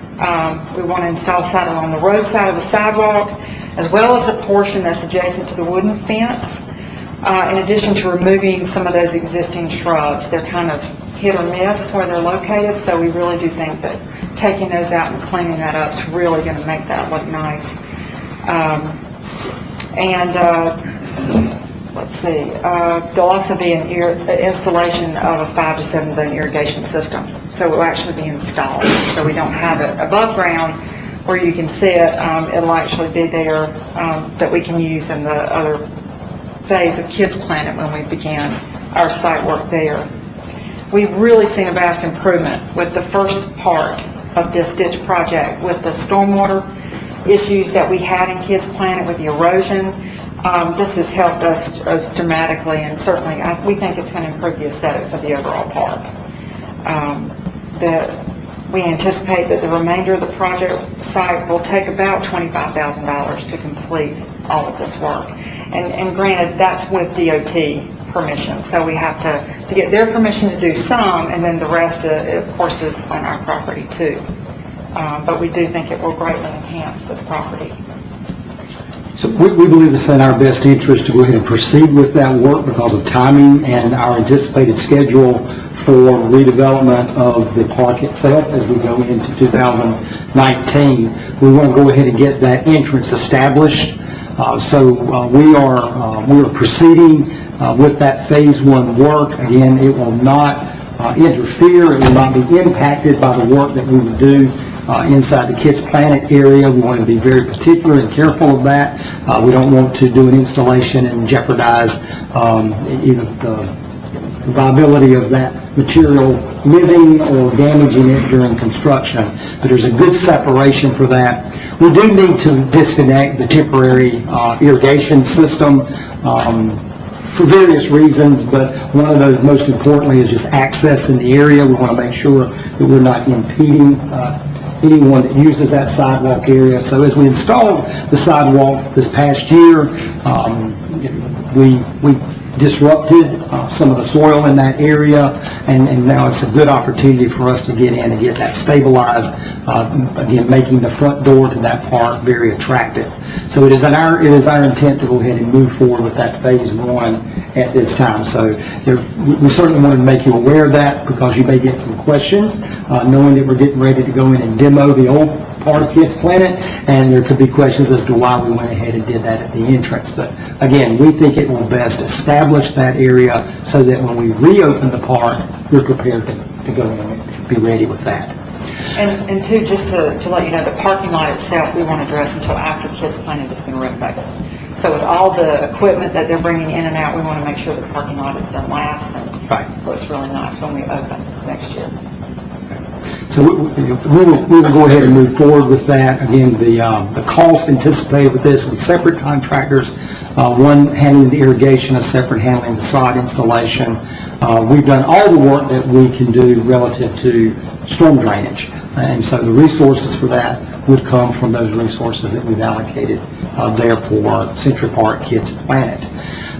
We want to install sod along the road side of the sidewalk, as well as the portion that's adjacent to the wooden fence, in addition to removing some of those existing shrubs. They're kind of hit or miss where they're located, so we really do think that taking those out and cleaning that up is really going to make that look nice. Let's see, there'll also be an installation of a 5 to 7 zone irrigation system. So it will actually be installed. So we don't have it above ground where you can see it. It'll actually be there that we can use in the other phase of Kids Planet when we began our site work there. We've really seen a vast improvement with the first part of this ditch project with the stormwater issues that we had in Kids Planet with the erosion. This has helped us dramatically, and certainly we think it's going to improve the aesthetics of the overall park. We anticipate that the remainder of the project site will take about $25,000 to complete all of this work. And granted, that's with DOT permission, so we have to get their permission to do some, and then the rest, of course, is on our property too. But we do think it will greatly enhance this property. So we believe it's in our best interest to go ahead and proceed with that work because of timing and our anticipated schedule for redevelopment of the park itself as we go into 2019. We want to go ahead and get that entrance established. We are proceeding with that phase 1 work. Again, it will not interfere, it will not be impacted by the work that we would do inside the Kids Planet area. We want to be very particular and careful of that. We don't want to do an installation and jeopardize either the viability of that material living or damaging it during construction. But there's a good separation for that. We do need to disconnect the temporary irrigation system for various reasons, but one of those most importantly is just access in the area. We want to make sure that we're not impeding anyone that uses that sidewalk area. So as we installed the sidewalk this past year, we disrupted some of the soil in that area, and now it's a good opportunity for us to get in and get that stabilized, again, making the front door to that park very attractive. So it is our intent to go ahead and move forward with that phase 1 at this time. So we certainly wanted to make you aware of that, because you may get some questions, knowing that we're getting ready to go in and demo the old part of Kids Planet, and there could be questions as to why we went ahead and did that at the entrance. But again, we think it will best establish that area so that when we reopen the park, we're prepared to go in and be ready with that. And two, just to let you know, the parking lot itself, we won't address until after Kids Planet has been renovated. So with all the equipment that they're bringing in and out, we want to make sure the parking lot is done last and looks really nice when we open next year. So we will go ahead and move forward with that. Again, the cost anticipated with this with separate contractors, one handling the irrigation, a separate handling the sod installation. We've done all the work that we can do relative to storm drainage, and so the resources for that would come from those resources that we've allocated there for Century Park Kids Planet.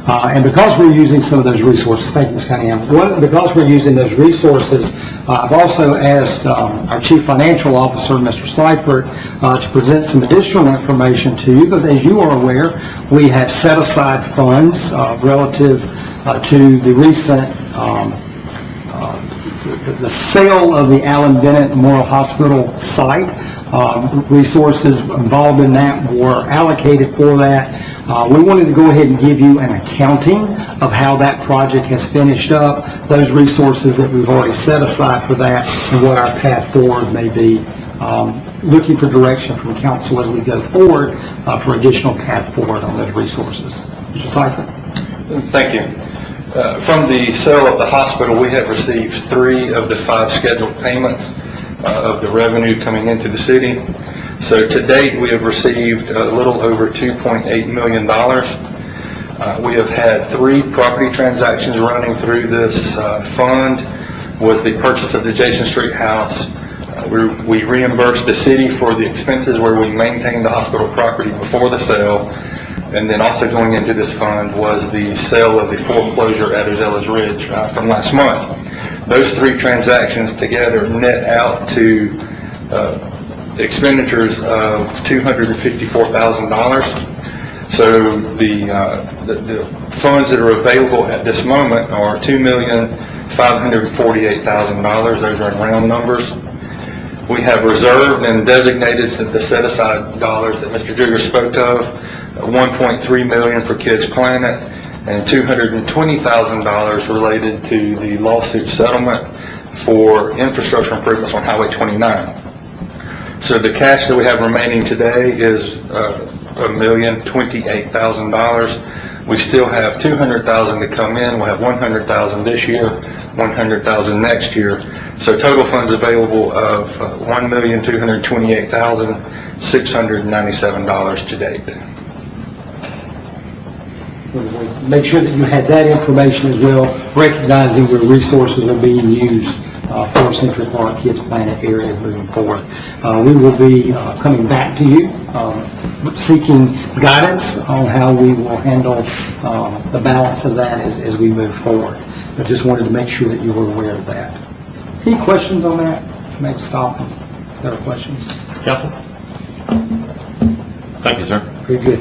And because we're using some of those resources, thank you, Ms. Cunningham, because we're using those resources, I've also asked our Chief Financial Officer, Mr. Seifert, to present some additional information to you, because as you are aware, we have set aside funds relative to the recent the sale of the Allen Bennett Memorial Hospital site. Resources involved in that were allocated for that. We wanted to go ahead and give you an accounting of how that project has finished up, those resources that we've already set aside for that, and what our path forward may be. Looking for direction from council as we go forward for additional path forward on those resources. Mr. Seifert. Thank you. From the sale of the hospital, we have received 3 of the 5 scheduled payments of the revenue coming into the city. So to date, we have received a little over $2.8 million. We have had 3 property transactions running through this fund. Was the purchase of the Jason Street house. We reimbursed the city for the expenses where we maintained the hospital property before the sale. And then also going into this fund was the sale of the foreclosure at Ozella's Ridge from last month. Those 3 transactions together net out to expenditures of $254,000. So the funds that are available at this moment are $2,548,000. Those are in round numbers. We have reserved and designated the set-aside dollars that Mr. Jigger spoke of, $1.3 million for Kids Planet, and $220,000 related to the lawsuit settlement for infrastructure improvements on Highway 29. So the cash that we have remaining today is $1,028,000. We still have $200,000 to come in. We'll have $100,000 this year, $100,000 next year. So total funds available of $1,228,697 to date. Make sure that you had that information as well, recognizing where resources are being used for Century Park Kids Planet area moving forward. We will be coming back to you, seeking guidance on how we will handle the balance of that as we move forward. I just wanted to make sure that you were aware of that. Any questions on that? Maybe stop. If there are questions. Council? Thank you, sir. Very good.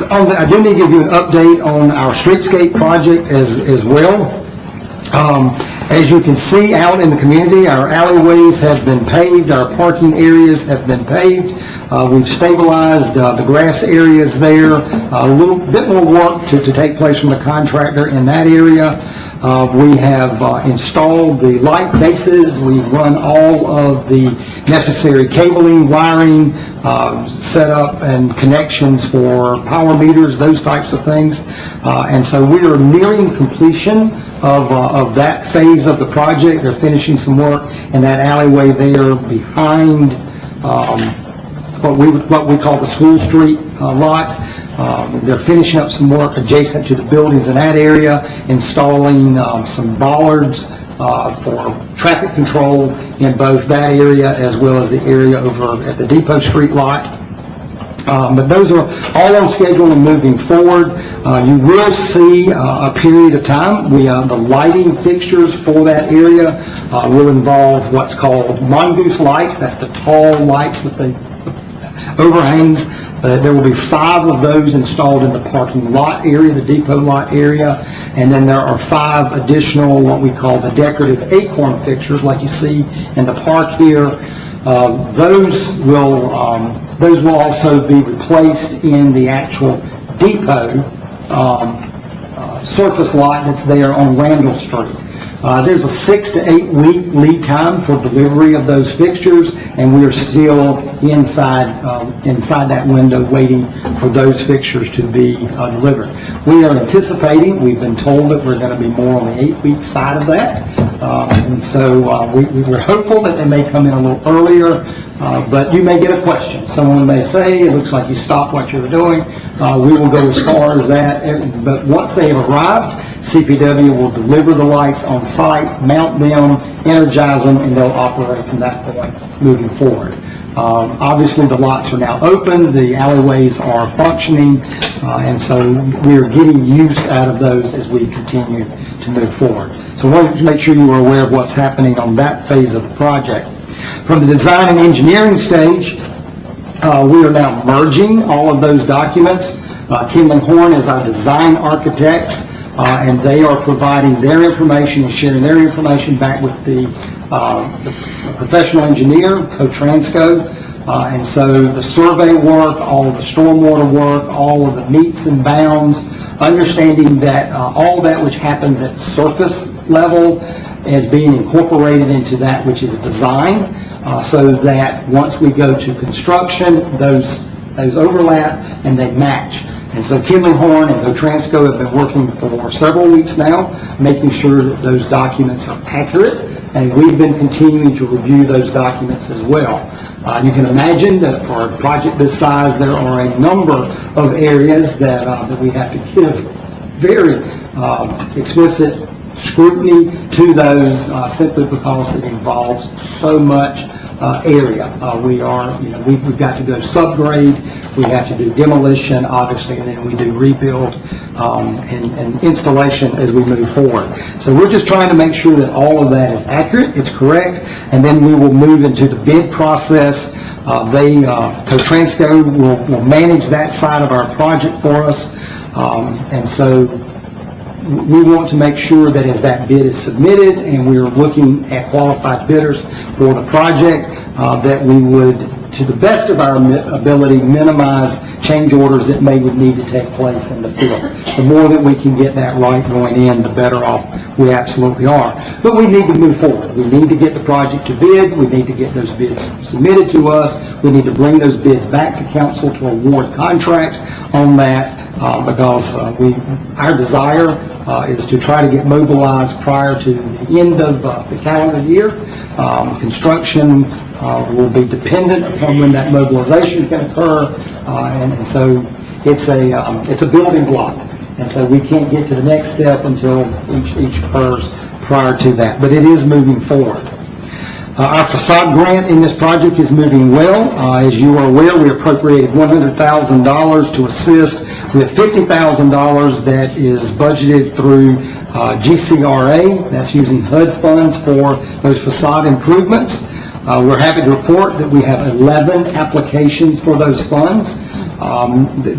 I do need to give you an update on our streetscape project as well. As you can see out in the community, our alleyways have been paved, our parking areas have been paved. We've stabilized the grass areas there. A little bit more work to take place from the contractor in that area. We have installed the light bases. We've run all of the necessary cabling, wiring, set up and connections for power meters, those types of things. And so we are nearing completion of that phase of the project. They're finishing some work in that alleyway there behind what we call the School Street lot. They're finishing up some work adjacent to the buildings in that area, installing some bollards for traffic control in both that area as well as the area over at the Depot Street lot. But those are all on schedule and moving forward. You will see a period of time. The lighting fixtures for that area will involve what's called mongoose lights. That's the tall lights with the overhangs. There will be 5 of those installed in the parking lot area, the depot lot area, and then there are 5 additional what we call the decorative acorn fixtures, like you see in the park here. Those will also be replaced in the actual depot surface lot that's there on Randall Street. There's a 6 to 8 week lead time for delivery of those fixtures, and we are still inside that window waiting for those fixtures to be delivered. We are anticipating, we've been told that we're going to be more on the 8-week side of that, and so we're hopeful that they may come in a little earlier, but you may get a question. Someone may say, it looks like you stopped what you were doing. We will go as far as that, but once they have arrived, CPW will deliver the lights on site, mount them, energize them, and they'll operate from that point moving forward. Obviously, the lots are now open, the alleyways are functioning, and so we're getting use out of those as we continue to move forward. So I wanted to make sure you are aware of what's happening on that phase of the project. From the design and engineering stage, we are now merging all of those documents. Kim and Horn is our design architects, and they are providing their information and sharing their information back with the professional engineer, COURTROOM, and so the survey work, all of the stormwater work, all of the meets and bounds, understanding that all that which happens at the surface level is being incorporated into that which is design, so that once we go to construction, those overlap and they match. And so Kim and Horn and COURTROOM have been working for several weeks now, making sure that those documents are accurate, and we've been continuing to review those documents as well. You can imagine that for a project this size, there are a number of areas that we have to give very explicit scrutiny to those, simply because it involves so much area. We've got to go subgrade, we have to do demolition, obviously, and then we do rebuild and installation as we move forward. So we're just trying to make sure that all of that is accurate, it's correct, and then we will move into the bid process. COURTROOM will manage that side of our project for us, and so we want to make sure that as that bid is submitted and we are looking at qualified bidders for the project, that we would, to the best of our ability, minimize change orders that would need to take place in the field. The more that we can get that right going in, the better off we absolutely are. But we need to move forward. We need to get the project to bid. We need to get those bids submitted to us. We need to bring those bids back to council to award contract on that, because our desire is to try to get mobilized prior to the end of the calendar year. Construction will be dependent upon when that mobilization can occur, and so it's a building block, and so we can't get to the next step until each occurs prior to that. But it is moving forward. Our facade grant in this project is moving well. As you are aware, we appropriated $100,000 to assist with $50,000 that is budgeted through GCRA. That's using HUD funds for those facade improvements. We're happy to report that we have 11 applications for those funds.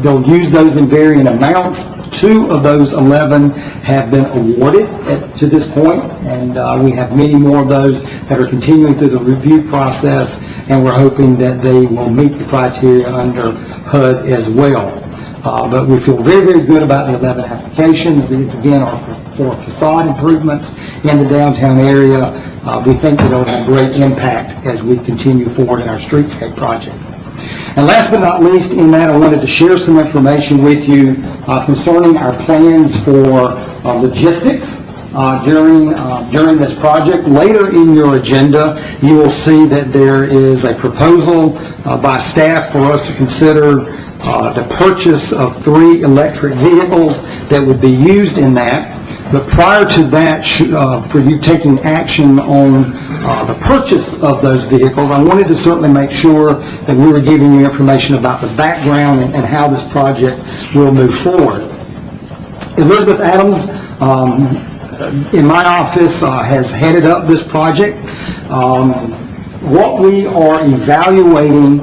They'll use those in varying amounts. 2 of those 11 have been awarded to this point, and we have many more of those that are continuing through the review process, and we're hoping that they will meet the criteria under HUD as well. But we feel very, very good about the 11 applications. These, again, are for facade improvements in the downtown area. We think that it'll have great impact as we continue forward in our streetscape project. And last but not least, in that, I wanted to share some information with you concerning our plans for logistics during this project. Later in your agenda, you will see that there is a proposal by staff for us to consider the purchase of 3 electric vehicles that would be used in that. But prior to that, for you taking action on the purchase of those vehicles, I wanted to certainly make sure that we were giving you information about the background and how this project will move forward. Elizabeth Adams, in my office, has headed up this project. What we are evaluating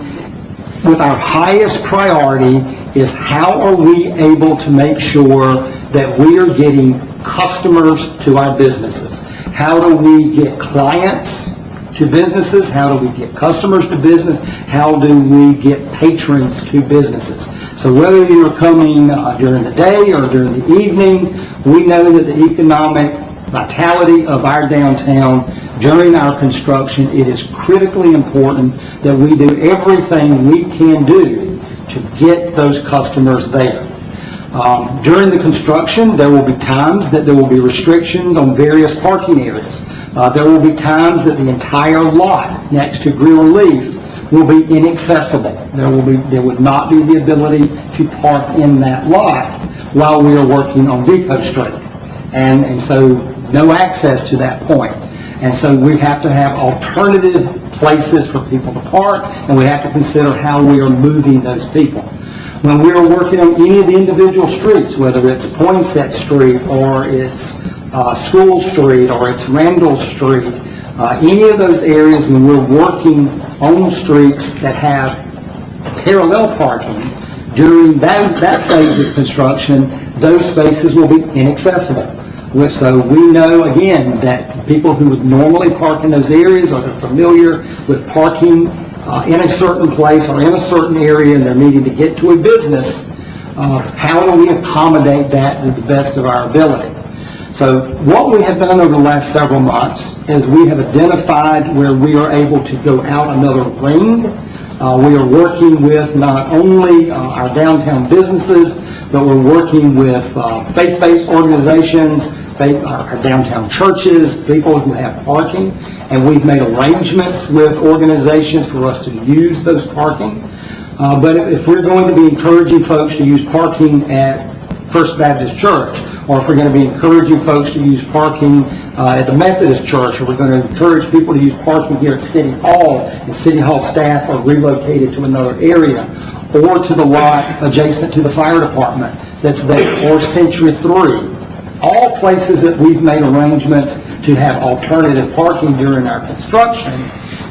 with our highest priority is how are we able to make sure that we are getting customers to our businesses. How do we get clients to businesses? How do we get customers to business? How do we get patrons to businesses? So whether you're coming during the day or during the evening, we know that the economic vitality of our downtown during our construction, it is critically important that we do everything we can do to get those customers there. During the construction, there will be times that there will be restrictions on various parking areas. There will be times that the entire lot next to Greer Relief will be inaccessible. There would not be the ability to park in that lot while we are working on Depot Street. And so no access to that point. And so we have to have alternative places for people to park, and we have to consider how we are moving those people. When we are working on any of the individual streets, whether it's Poinsett Street or it's School Street or it's Randall Street, any of those areas when we're working on streets that have parallel parking, during that phase of construction, those spaces will be inaccessible. So we know, again, that people who would normally park in those areas are familiar with parking in a certain place or in a certain area and they're needing to get to a business. How do we accommodate that to the best of our ability? So what we have done over the last several months is we have identified where we are able to go out another ring. We are working with not only our downtown businesses, but we're working with faith-based organizations, our downtown churches, people who have parking, and we've made arrangements with organizations for us to use those parking. But if we're going to be encouraging folks to use parking at First Baptist Church, or if we're going to be encouraging folks to use parking at the Methodist Church, or we're going to encourage people to use parking here at City Hall, and City Hall staff are relocated to another area, or to the lot adjacent to the fire department that's there, or Century 3. All places that we've made arrangements to have alternative parking during our construction,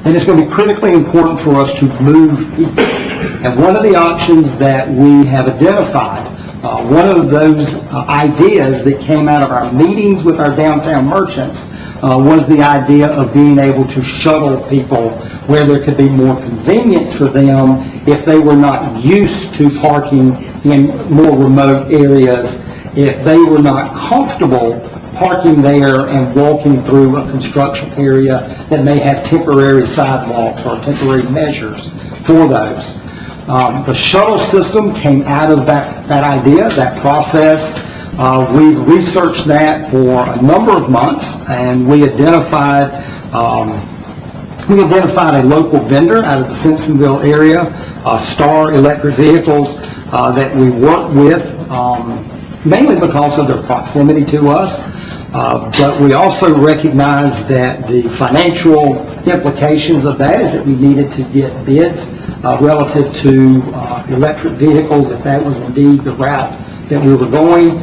and it's going to be critically important for us to move people. And one of the options that we have identified, one of those ideas that came out of our meetings with our downtown merchants was the idea of being able to shuttle people where there could be more convenience for them if they were not used to parking in more remote areas, if they were not comfortable parking there and walking through a construction area that may have temporary sidewalks or temporary measures for those. The shuttle system came out of that idea, that process. We've researched that for a number of months, and we identified a local vendor out of the Simpsonville area, Star Electric Vehicles, that we work with, mainly because of their proximity to us. But we also recognize that the financial implications of that is that we needed to get bids relative to electric vehicles, if that was indeed the route that we were going.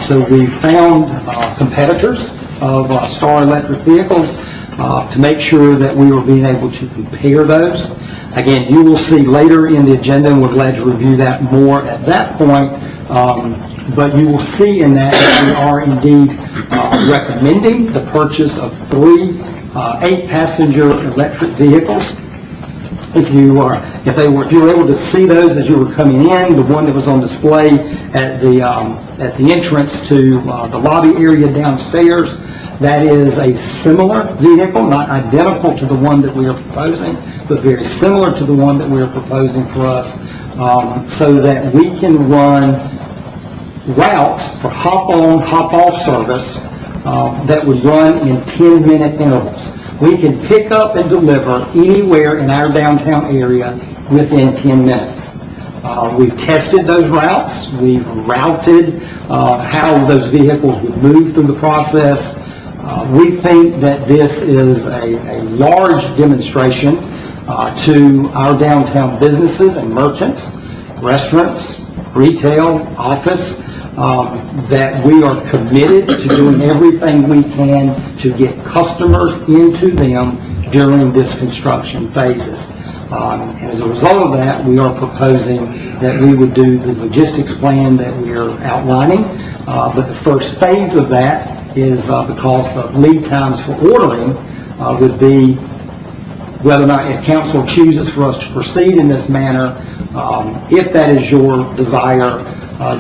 So we found competitors of Star Electric Vehicles to make sure that we were being able to compare those. Again, you will see later in the agenda, and we're glad to review that more at that point, but you will see in that we are indeed recommending the purchase of 3 8-passenger electric vehicles. If you were able to see those as you were coming in, the one that was on display at the entrance to the lobby area downstairs, that is a similar vehicle, not identical to the one that we are proposing, but very similar to the one that we are proposing for us, so that we can run routes for hop-on, hop-off service that would run in 10-minute intervals. We can pick up and deliver anywhere in our downtown area within 10 minutes. We've tested those routes. We've routed how those vehicles would move through the process. We think that this is a large demonstration to our downtown businesses and merchants, restaurants, retail, office, that we are committed to doing everything we can to get customers into them during this construction phases. As a result of that, we are proposing that we would do the logistics plan that we are outlining, but the first phase of that is because of lead times for ordering would be whether or not, if council chooses for us to proceed in this manner, if that is your desire,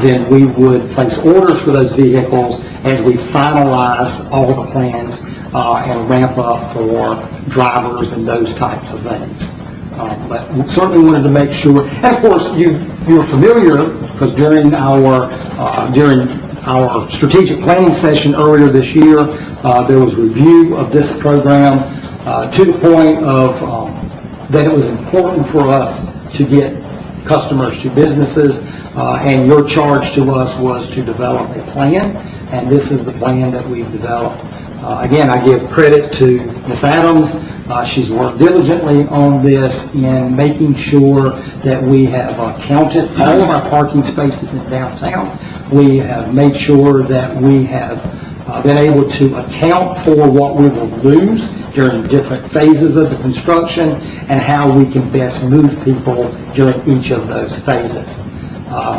then we would place orders for those vehicles as we finalize all the plans and ramp up for drivers and those types of things. But we certainly wanted to make sure, and of course you're familiar, because during our strategic planning session earlier this year, there was review of this program to the point of that it was important for us to get customers to businesses, and your charge to us was to develop a plan, and this is the plan that we've developed. Again, I give credit to Ms. Adams. She's worked diligently on this in making sure that we have counted all of our parking spaces in downtown. We have made sure that we have been able to account for what we will lose during different phases of the construction and how we can best move people during each of those phases.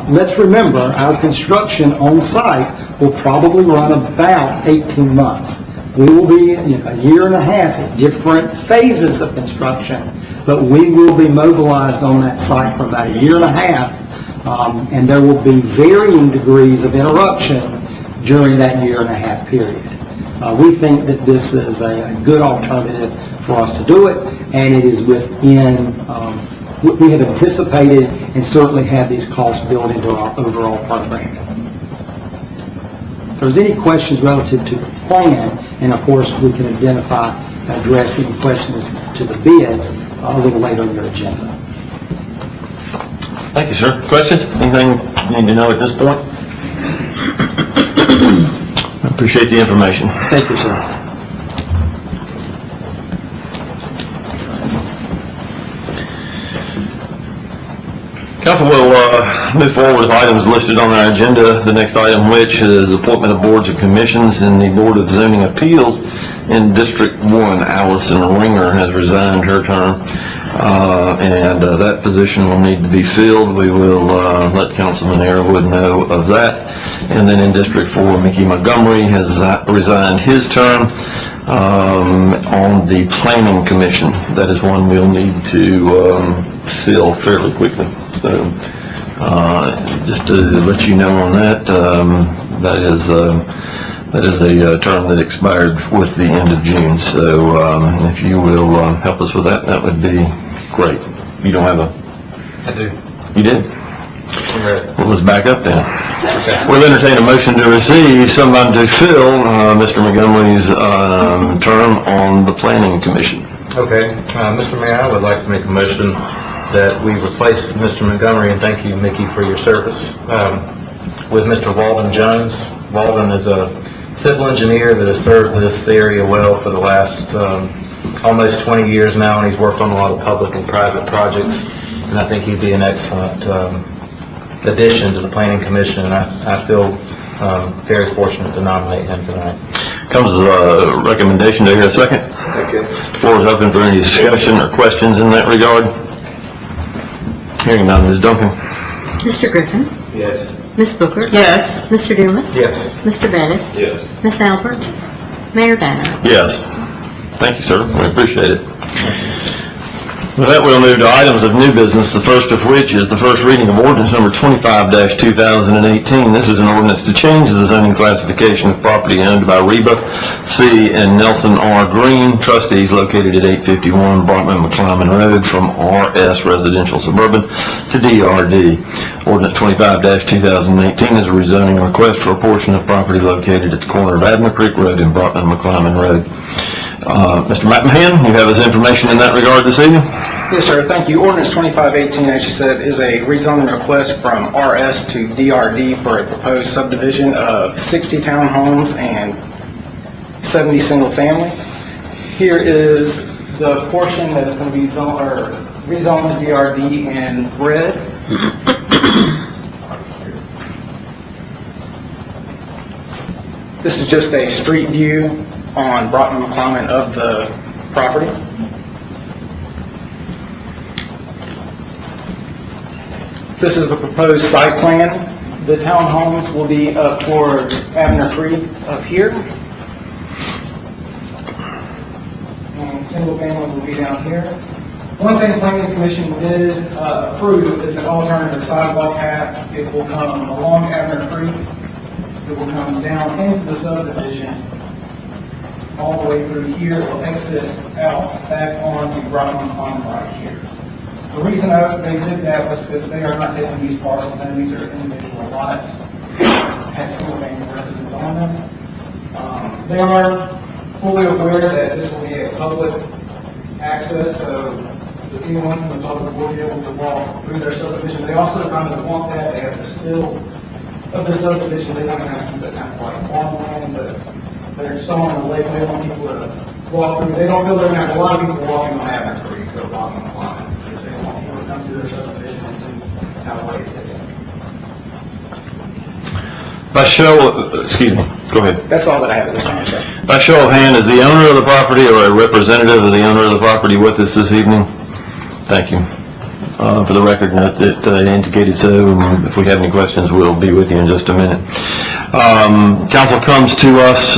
Let's remember, our construction on site will probably run about 18 months. We will be a year and a half at different phases of construction, but we will be mobilized on that site for about a year and a half, and there will be varying degrees of interruption during that year and a half period. We think that this is a good alternative for us to do it, and it is within, we have anticipated and certainly have these costs built into our overall program. If there's any questions relative to the plan, and of course we can identify and address any questions to the bids a little later in your agenda. Thank you, sir. Questions? Anything you need to know at this point? I appreciate the information. Thank you, sir. Council will move forward with items listed on our agenda. The next item, which is appointment of boards and commissions, and the Board of Zoning Appeals in District 1. Allison Ringer has resigned her term, and that position will need to be filled. We will let Councilman Airwood know of that. And then in District 4, Mickey Montgomery has resigned his term on the Planning Commission. That is one we'll need to fill fairly quickly. So just to let you know on that, that is a term that expired with the end of June. So if you will help us with that, that would be great. You don't have a... I do. You did? Well, let's back up then. Okay. We'll entertain a motion to receive someone to fill Mr. Montgomery's term on the Planning Commission. Okay, Mr. Mayor, I would like to make a motion that we replace Mr. Montgomery, and thank you, Mickey, for your service, with Mr. Walden Jones. Walden is a civil engineer that has served this area well for the last almost 20 years now, and he's worked on a lot of public and private projects, and I think he'd be an excellent addition to the Planning Commission, and I feel very fortunate to nominate him tonight. Comes as a recommendation. Do I hear a second? Second. Floor is open for any discussion or questions in that regard. Hearing none, Ms. Duncan. Mr. Griffin? Yes. Ms. Booker? Yes. Mr. Dumas? Yes. Mr. Bettis? Yes. Ms. Albert? Mayor Danner? Yes. Thank you, sir. We appreciate it. With that, we'll move to items of new business, the first of which is the first reading of ordinance number 25-2018. This is an ordinance to change the zoning classification of property owned by Reba C. and Nelson R. Green, trustees located at 851 Brockman-McClyman Road, from RS Residential Suburban to DRD. Ordinance 25-2018 is a rezoning request for a portion of property located at the corner of Abner Creek Road and Brockman-McClyman Road. Mr. McMahon, you have his information in that regard this evening? Yes, sir, thank you. Ordinance 2518, as you said, is a rezoning request from RS to DRD for a proposed subdivision of 60 townhomes and 70 single-family. Here is the portion that is going to be rezoned to DRD in red. This is just a street view on Brockman McClellan of the property. This is the proposed site plan. The townhomes will be up towards Abner Creek up here. And single family will be down here. One thing the Planning Commission did approve is an alternative sidewalk path. It will come along Abner Creek. It will come down into the subdivision all the way through here. It will exit out back onto Brockman Pond right here. The reason they did that was because they are not taking these parcels in. These are individual lots, have single-family residents on them. They are fully aware that this will be a public access, so if anyone from the public will be able to walk through their subdivision. They also kind of want that. They have the still of the subdivision. They don't have to keep it kind of like farmland, but they're installing a lake. They want people to walk through. They don't feel they're going to have a lot of people walking on Avenue Creek or walking on Line. Come to their subdivision and see how late it is. By show, excuse me, go ahead. That's all that I have at this time, sir. By show of hand, is the owner of the property or a representative of the owner of the property with us this evening? Thank you. For the record, note that it indicated so. If we have any questions, we'll be with you in just a minute. Council comes to us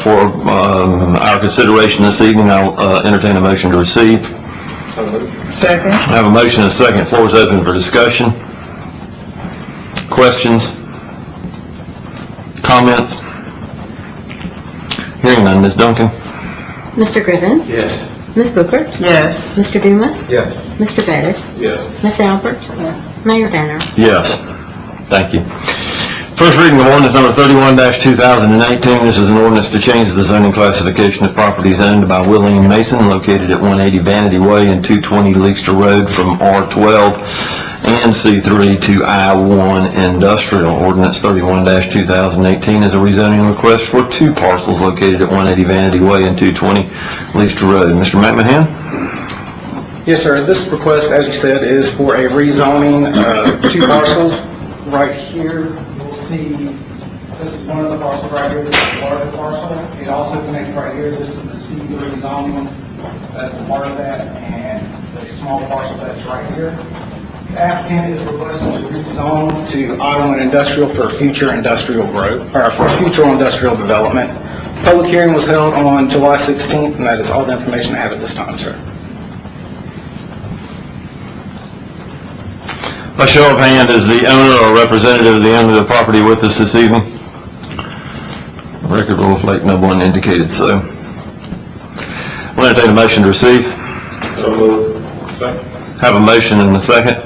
for our consideration this evening. I'll entertain a motion to receive. Second. I have a motion and a second. Floor is open for discussion. Questions? Comments? Hearing none. Ms. Duncan? Mr. Griffin? Yes. Ms. Booker? Yes. Mr. Dumas? Yes. Mr. Bettis? Yes. Ms. Albert? Mayor Danner? Yes. Thank you. First reading of ordinance number 31-2018. This is an ordinance to change the zoning classification of properties owned by William Mason located at 180 Vanity Way and 220 Leekster Road from R12 and C3 to I1 Industrial. Ordinance 31-2018 is a rezoning request for two parcels located at 180 Vanity Way and 220 Leekster Road. Mr. McMahon? Yes, sir. This request, as you said, is for a rezoning of two parcels. Right here, you'll see, this is one of the parcels right here. This is part of the parcel. It also connects right here. This is the C3 zoning. That's a part of that, and the small parcel that's right here. The applicant is requesting to rezone to I1 Industrial for future industrial growth, or for future industrial development. Public hearing was held on July 16th, and that is all the information I have at this time, sir. By show of hand, is the owner or representative of the owner of the property with us this evening? The record will reflect no one indicated so. We'll entertain a motion to receive. So moved. Second. Have a motion and a second.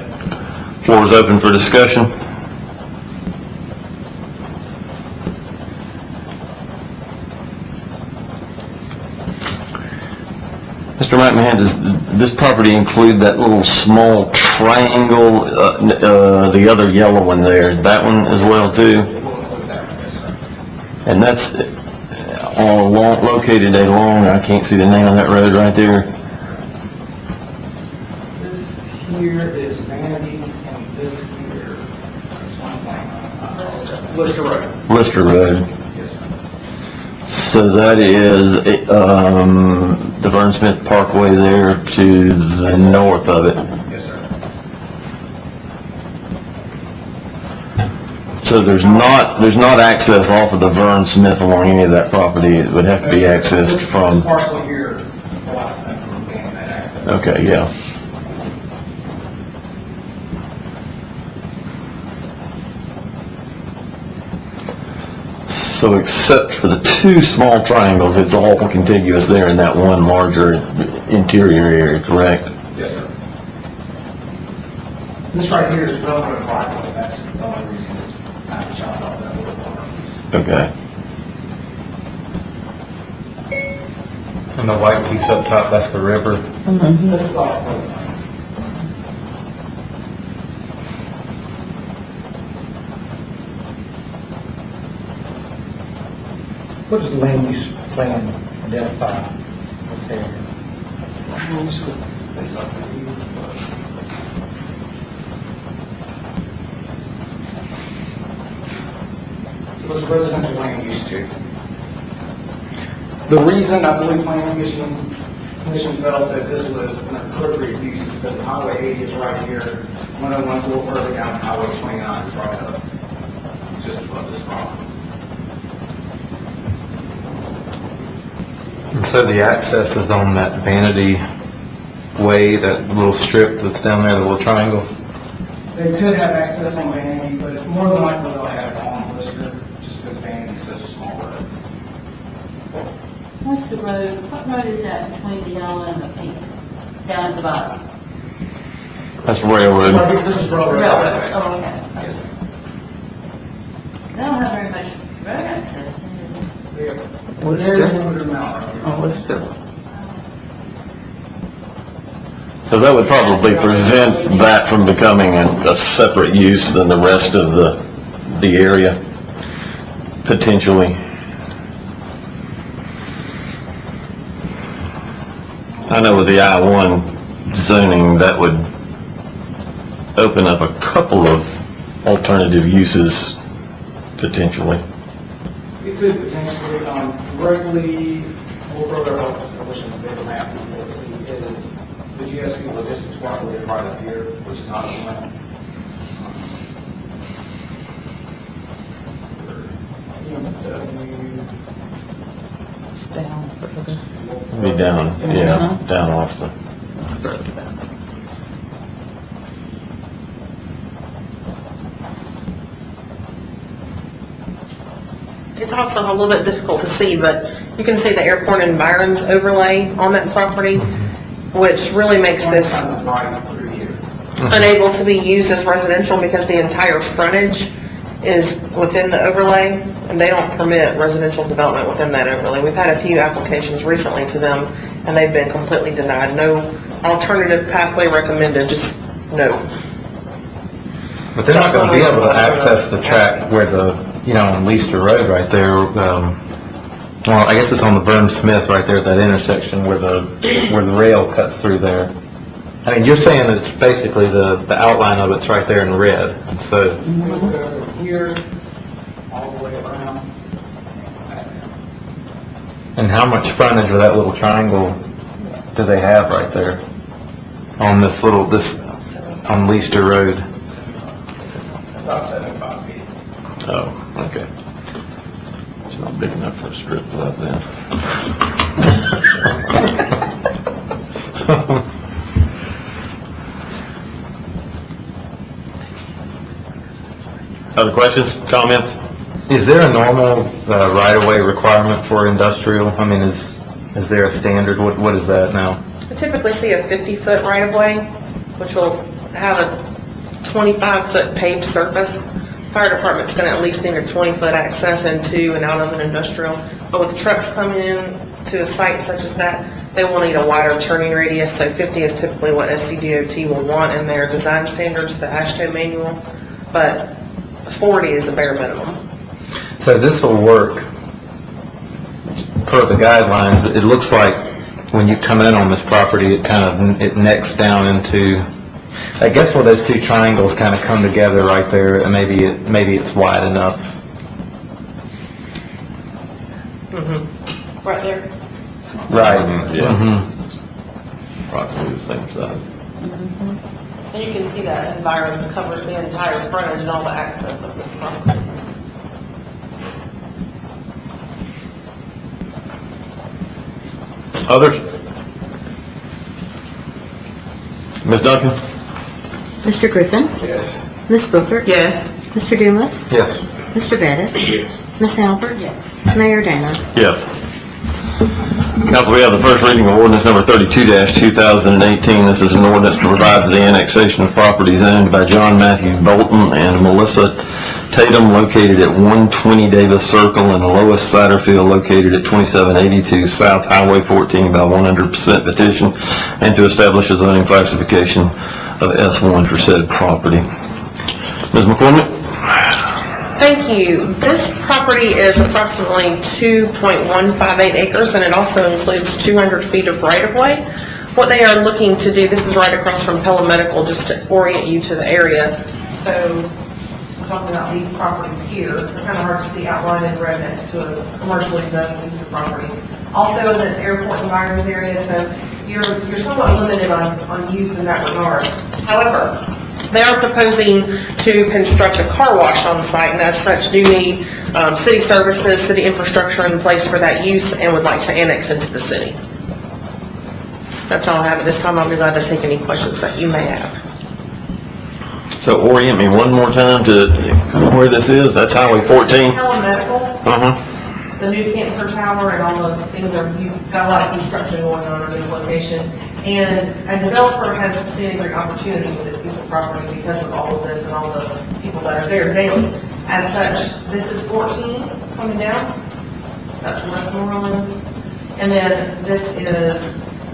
Floor is open for discussion. Mr. McMahon, does this property include that little small triangle, the other yellow one there, that one as well too? And that's all along, located along, I can't see the name on that road right there. This here is Vanity, and this here is Lister Road. Lister Road. Yes, sir. So that is the Vern Smith Parkway there to the north of it. Yes, sir. So there's not access off of the Vern Smith along any of that property. It would have to be accessed from. This parcel here blocks them from gaining that access. Okay, yeah. So except for the two small triangles, it's all contiguous there in that one larger interior area, correct? Yes, sir. This right here is relevant right. That's the only reason it's not chopped off that little corner piece. Okay. And the white piece up top, that's the river. This is all the time. What does the land use plan identify? Let's say, It was residential land use too. The reason I believe Planning Commission felt that this was an appropriate use is because the Highway 80 is right here, 101's a little further down, Highway 29 is right up, just above this property. And so the access is on that Vanity Way, that little strip that's down there, the little triangle? They could have access on Vanity, but more than likely they'll have it on Lister, just because Vanity is such a small road. What's the road, what road is that between the yellow and the pink, down at the bottom? That's railroad. This is Railroad. Railroad, oh, okay. Yes, sir. They don't have very much road access. Well, there's a limited amount right here. Oh, Lister. So that would probably prevent that from becoming a separate use than the rest of the area, potentially. I know with the I-1 zoning, that would open up a couple of alternative uses, potentially. It could potentially, directly, we'll further help publishing the bigger map, you'll see is the GSP logistics park live right up here, which is not a land. It's down further. Be down, yeah, down off the... It's also a little bit difficult to see, but you can see the airport environs overlay on that property, which really makes this Right through here. unable to be used as residential because the entire frontage is within the overlay, and they don't permit residential development within that overlay. We've had a few applications recently to them, and they've been completely denied. No alternative pathway recommended, just no. But they're not gonna be able to access the track where the, on Leicester Road right there, well, I guess it's on the Burn Smith right there at that intersection where the rail cuts through there. I mean, you're saying that it's basically the outline of it's right there in red, and so, From here, all the way around. and how much frontage of that little triangle do they have right there? On this on Leicester Road? It's about 75 feet. Oh, okay. It's not big enough for a strip club then. Other questions, comments? Is there a normal right-of-way requirement for industrial? I mean, is there a standard? What is that now? I typically see a 50-foot right-of-way, which will have a 25-foot paved surface. Fire department's going to at least need a 20-foot access into and out of an industrial. But with the trucks coming in to a site such as that, they will need a wider turning radius, so 50 is typically what SCDOT will want in their design standards, the ASHTO manual, but 40 is a bare minimum. So this will work per the guidelines, but it looks like when you come in on this property, it necks down into, I guess where those two triangles kind of come together right there, and maybe it's wide enough. Right there. Right. Yeah. Approximately the same size. And you can see that environs covers the entire frontage and all the access of this property. Others? Ms. Duncan? Mr. Griffin? Yes. Ms. Booker? Yes. Mr. Dumas? Yes. Mr. Bettis? Yes. Ms. Albert? Mayor Danner? Yes. Council, we have the first reading of ordinance number 32-2018. This is an ordinance to provide for the annexation of properties owned by John Matthew Bolton and Melissa Tatum located at 120 Davis Circle and Lois Satterfield located at 2782 South Highway 14 by 100% petition, and to establish a zoning classification of S1 for said property. Ms. McCormick? Thank you. This property is approximately 2.158 acres, and it also includes 200 feet of right-of-way. What they are looking to do, this is right across from Pella Medical, just to orient you to the area. So, we're talking about these properties here. They're kind of hard to see outlined in red next to a commercially zoned piece of property. Also in an airport environment area, so you're somewhat limited on use in that regard. However, they are proposing to construct a car wash on the site, and as such do need city services, city infrastructure in place for that use, and would like to annex into the city. That's all I have at this time. I'll be glad to take any questions that you may have. So orient me one more time to where this is. That's Highway 14? Pella Medical, Uh-huh. the new cancer tower, and all the things you've got a lot of construction going on in this location. And a developer has seen a great opportunity with this piece of property because of all of this and all the people that are there daily. As such, this is 14 coming down. That's Westmoreland. And then this is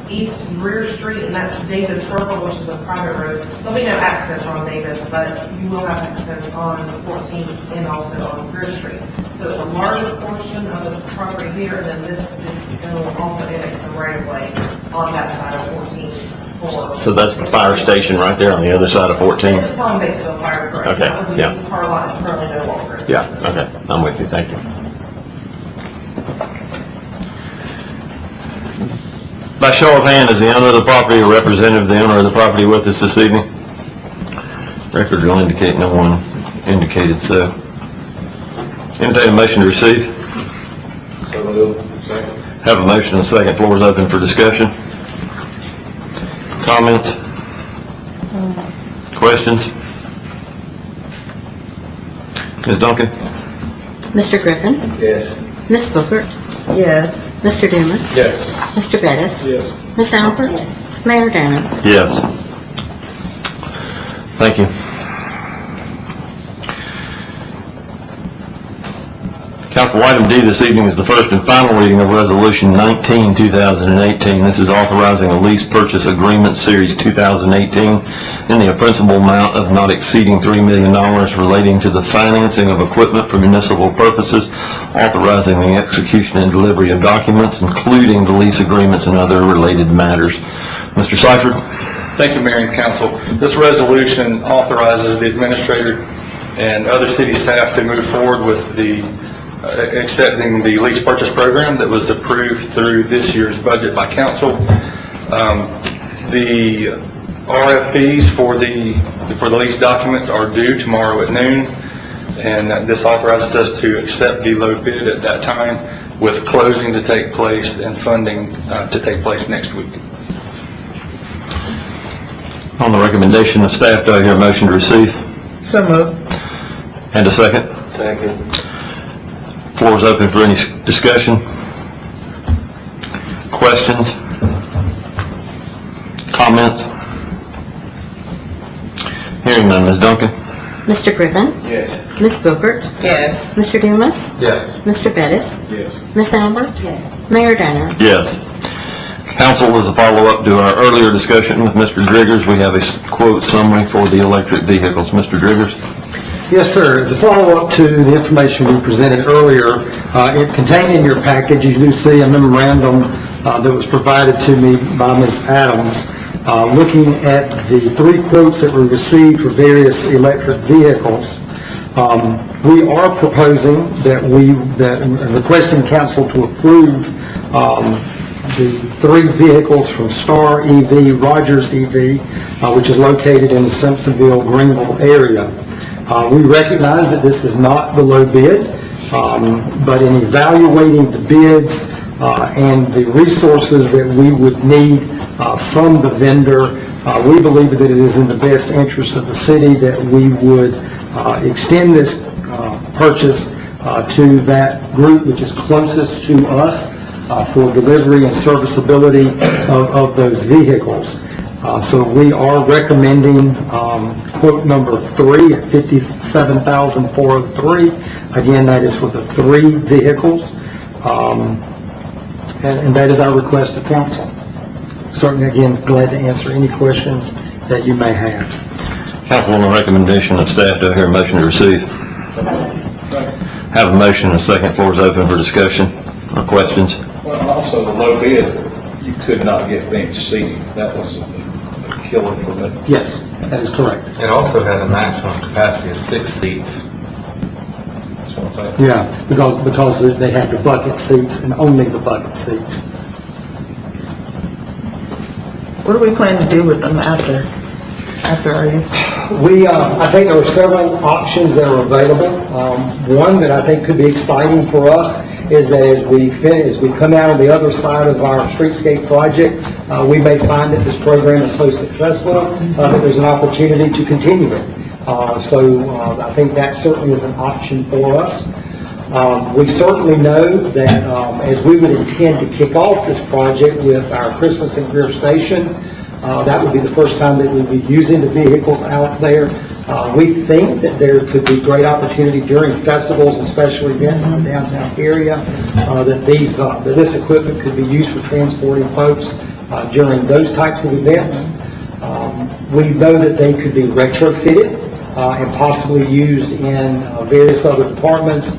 East Greer Street, and that's Davis Circle, which is a private road. There'll be no access on Davis, but you will have access on 14 and also on Greer Street. So it's a larger portion of the property here, and then this will also annex the right of way on that side of 14. So that's the fire station right there on the other side of 14? This is Palm Batesville Fire Department. Okay, That was a yeah. used car lot, it's currently no longer. Yeah, okay. I'm with you. Thank you. By show of hand, is the owner of the property or representative of the owner of the property with us this evening? Record will indicate no one indicated so. Entertain a motion to receive. So moved. Second. Have a motion and a second. Floor is open for discussion. Comments? Questions? Ms. Duncan? Mr. Griffin? Yes. Ms. Bookert? Yes. Mr. Dumas? Yes. Mr. Bettis? Yes. Ms. Albert? Mayor Danner? Yes. Thank you. Council, item D this evening is the first and final reading of Resolution 19, 2018. This is authorizing a lease purchase agreement Series 2018 in the principal amount of not exceeding $3 million relating to the financing of equipment for municipal purposes, authorizing the execution and delivery of documents, including the lease agreements and other related matters. Mr. Seifert? Thank you, Mayor and Council. This resolution authorizes the administrator and other city staff to move forward with the accepting the lease purchase program that was approved through this year's budget by council. The RFPs for the lease documents are due tomorrow at noon, and this authorizes us to accept the low bid at that time, with closing to take place and funding to take place next week. On the recommendation of staff, do I hear a motion to receive? So moved. And a second? Second. Floor is open for any discussion. Questions? Comments? Hearing none. Ms. Duncan? Mr. Griffin? Yes. Ms. Bookert? Yes. Mr. Dumas? Yes. Mr. Bettis? Yes. Ms. Albert? Yes. Mayor Danner? Yes. Council, as a follow-up to our earlier discussion with Mr. Driggers, we have a quote summary for the electric vehicles. Mr. Driggers? Yes, sir. As a follow-up to the information you presented earlier, it contained in your package, you do see a memorandum that was provided to me by Ms. Adams, looking at the 3 quotes that were received for various electric vehicles. We are proposing that requesting council to approve the 3 vehicles from Star EV, Rogers EV, which is located in the Simpsonville, Greenville area. We recognize that this is not the low bid, but in evaluating the bids and the resources that we would need from the vendor, we believe that it is in the best interest of the city that we would extend this purchase to that group which is closest to us for delivery and serviceability of those vehicles. So we are recommending quote number 3 at $57,403. Again, that is for the 3 vehicles, and that is our request to council. Certainly, again, glad to answer any questions that you may have. Council, on the recommendation of staff, do I hear a motion to receive? Have a motion and a second. Floor is open for discussion or questions. Well, also the low bid, you could not get bench seating. That was a killer for me. Yes, that is correct. It also had a maximum capacity of 6 seats. That's what I'm saying. Yeah, because they have the bucket seats and only the bucket seats. What do we plan to do with them after our use? I think there are several options that are available. One that I think could be exciting for us is that as we come out on the other side of our streetscape project, we may find that this program is so successful that there's an opportunity to continue it. So I think that certainly is an option for us. We certainly know that as we would intend to kick off this project with our Christmas and Greer station, that would be the first time that we'd be using the vehicles out there. We think that there could be great opportunity during festivals and special events in the downtown area, that this equipment could be used for transporting folks during those types of events. We know that they could be retrofitted and possibly used in various other departments,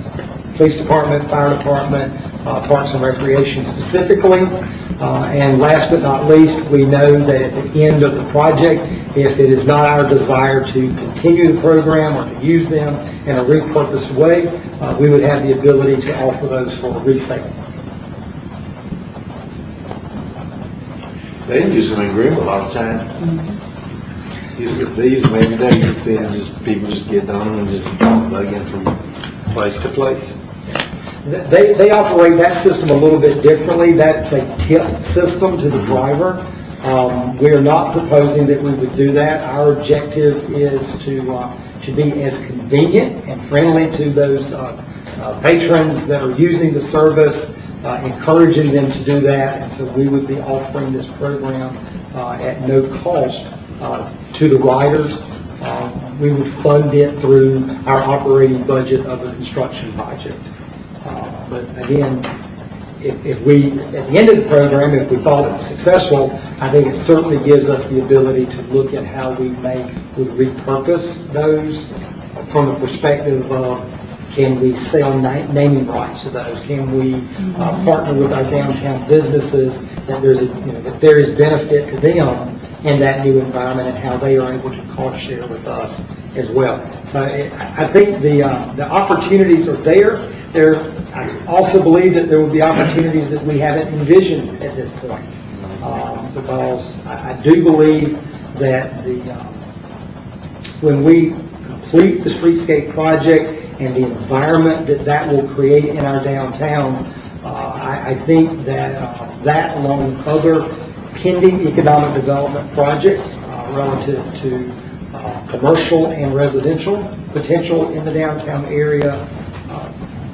police department, fire department, parks and recreation specifically. And last but not least, we know that at the end of the project, if it is not our desire to continue the program or to use them in a repurposed way, we would have the ability to offer those for resale. They use them in Greer a lot of times. These maybe there you can see them people just getting on them and just lugging from place to place. They operate that system a little bit differently. That's a tip system to the driver. We are not proposing that we would do that. Our objective is to be as convenient and friendly to those patrons that are using the service, encouraging them to do that. And so we would be offering this program at no cost to the riders. We would fund it through our operating budget of the construction project. But again, if we, at the end of the program, if we thought it was successful, I think it certainly gives us the ability to look at how we would repurpose those from the perspective of, can we sell naming rights to those? Can we partner with our downtown businesses that that there is benefit to them in that new environment and how they are able to cost share with us as well. So I think the opportunities are there. I also believe that there will be opportunities that we haven't envisioned at this point, because I do believe that when we complete the streetscape project and the environment that will create in our downtown, I think that that along with other pending economic development projects relative to commercial and residential potential in the downtown area,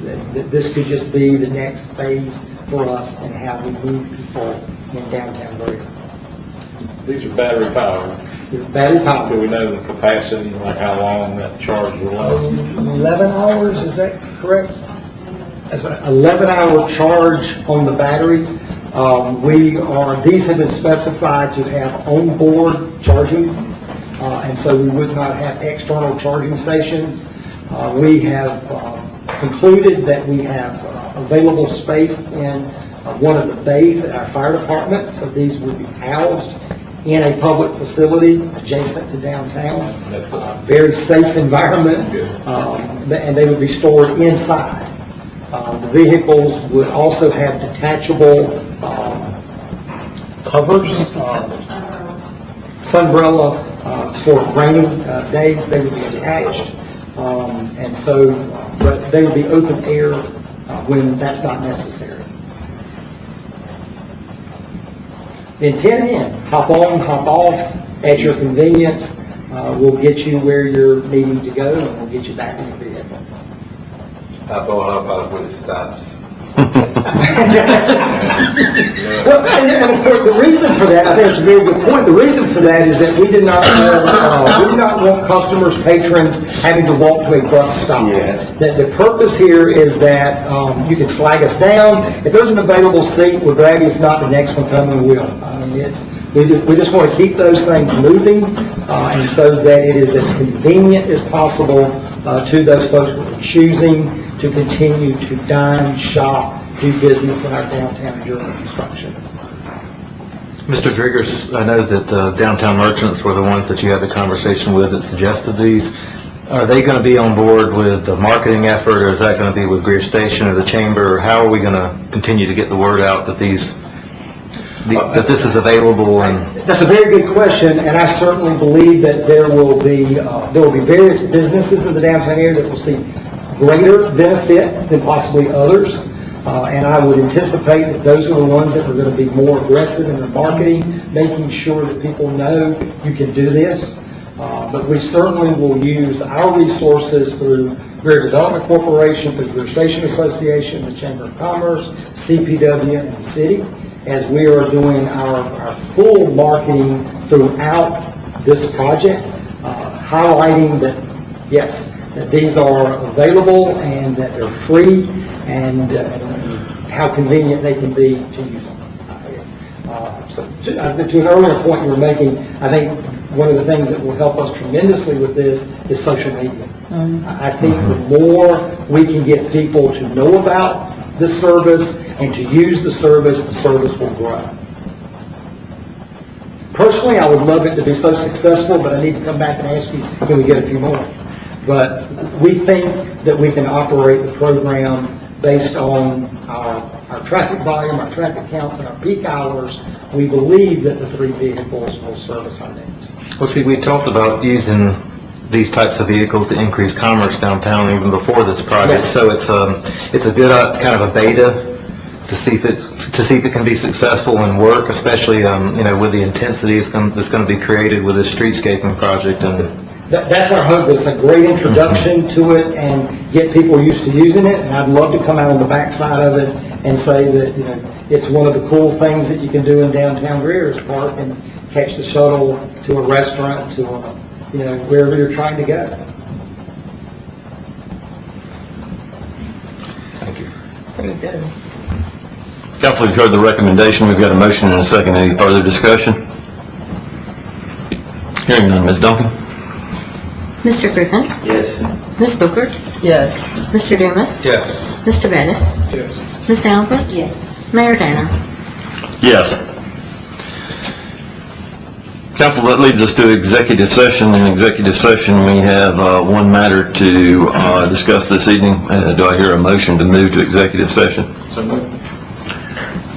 that this could just be the next phase for us in how we move people in downtown Greer. These are battery powered. Battery powered. Do we know the capacity, like how long that charge will last? 11 hours, is that correct? That's an 11-hour charge on the batteries. These have been specified to have onboard charging, and so we would not have external charging stations. We have concluded that we have available space in one of the bays at our fire department, so these would be housed in a public facility adjacent to downtown. Very safe environment, and they would be stored inside. The vehicles would also have detachable covers, sunbrella for raining days. They would be attached, and so, but they would be open air when that's not necessary. The intent in, hop on, hop off at your convenience. We'll get you where you're needing to go, and we'll get you back in your vehicle. Hop on, hop off when it stops. Well, and of course, the reason for that, I think it's a very good point. The reason for that is that we do not want customers, patrons having to walk to a bus stop. Yeah. The purpose here is that you can flag us down. If there's an available seat, we'll grab you. If not, the next one coming will. I mean, We just want to keep those things moving, and so that it is as convenient as possible to those folks who are choosing to continue to dine, shop, do business in our downtown during construction. Mr. Driggers, I know that downtown merchants were the ones that you had the conversation with that suggested these. Are they going to be on board with the marketing effort, or is that going to be with Greer Station or the Chamber? Or how are we going to continue to get the word out that that this is available? And That's a very good question, and I certainly believe that there will be various businesses in the downtown area that will see greater benefit than possibly others. And I would anticipate that those are the ones that are going to be more aggressive in their marketing, making sure that people know you can do this. But we certainly will use our resources through Greer Development Corporation, through Greer Station Association, the Chamber of Commerce, CPW, and the city, as we are doing our full marketing throughout this project, highlighting that, yes, that these are available and that they're free, and how convenient they can be to use them. So to an earlier point you were making, I think one of the things that will help us tremendously with this is social media. I think the more we can get people to know about this service and to use the service will grow. Personally, I would love it to be so successful, but I need to come back and ask you, can we get a few more? But we think that we can operate the program based on our traffic volume, our traffic counts, and our peak hours. We believe that the 3 vehicles will service our needs. well, see, we talked about using these types of vehicles to increase commerce downtown even before this project. Yes. So it's a good kind of a beta to see if it can be successful and work, especially with the intensity that's going to be created with this streetscaping project. And That's our hope. It's a great introduction to it and get people used to using it. And I'd love to come out on the backside of it and say that, it's one of the cool things that you can do in downtown Greer is park and catch the shuttle to a restaurant, to wherever you're trying to go. thank you. Pretty good. Council, you've heard the recommendation. We've got a motion and a second. Any further discussion? Hearing none. Ms. Duncan? Mr. Griffin? Yes. Ms. Booker? Yes. Mr. Dumas? Yes. Mr. Bettis? Yes. Ms. Albert? Yes. Mayor Danner? Yes. Council, that leads us to executive session. In executive session, we have one matter to discuss this evening. Do I hear a motion to move to executive session?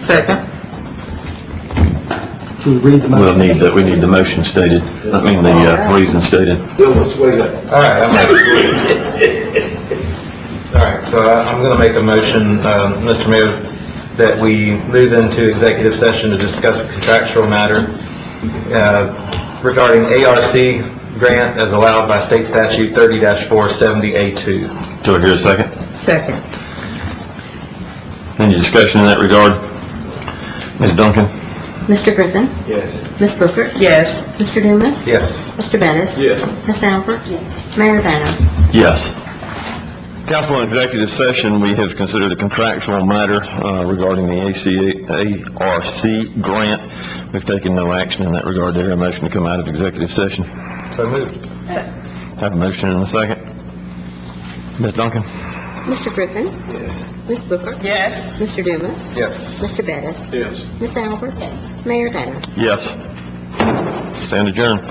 Second. Should we read the motion? We need the motion stated. I mean, the reason stated. Bill, let's wait up. All right, all right, so I'm going to make a motion, Mr. Mayor, that we move into executive session to discuss a contractual matter regarding ARC grant as allowed by state statute 30-470A2. Do I hear a second? Second. Any discussion in that regard? Ms. Duncan? Mr. Griffin? Yes. Ms. Booker? Yes. Mr. Dumas? Yes. Mr. Bettis? Yes. Ms. Albert? Yes. Mayor Danner? Yes. Council, in executive session, we have considered a contractual matter regarding the ARC grant. We've taken no action in that regard. Do I hear a motion to come out of executive session? So moved. Have a motion and a second. Ms. Duncan? Mr. Griffin? Yes. Ms. Booker? Yes. Mr. Dumas? Yes. Mr. Bettis? Yes. Ms. Albert? Yes. Mayor Danner? Yes. Stand adjourned.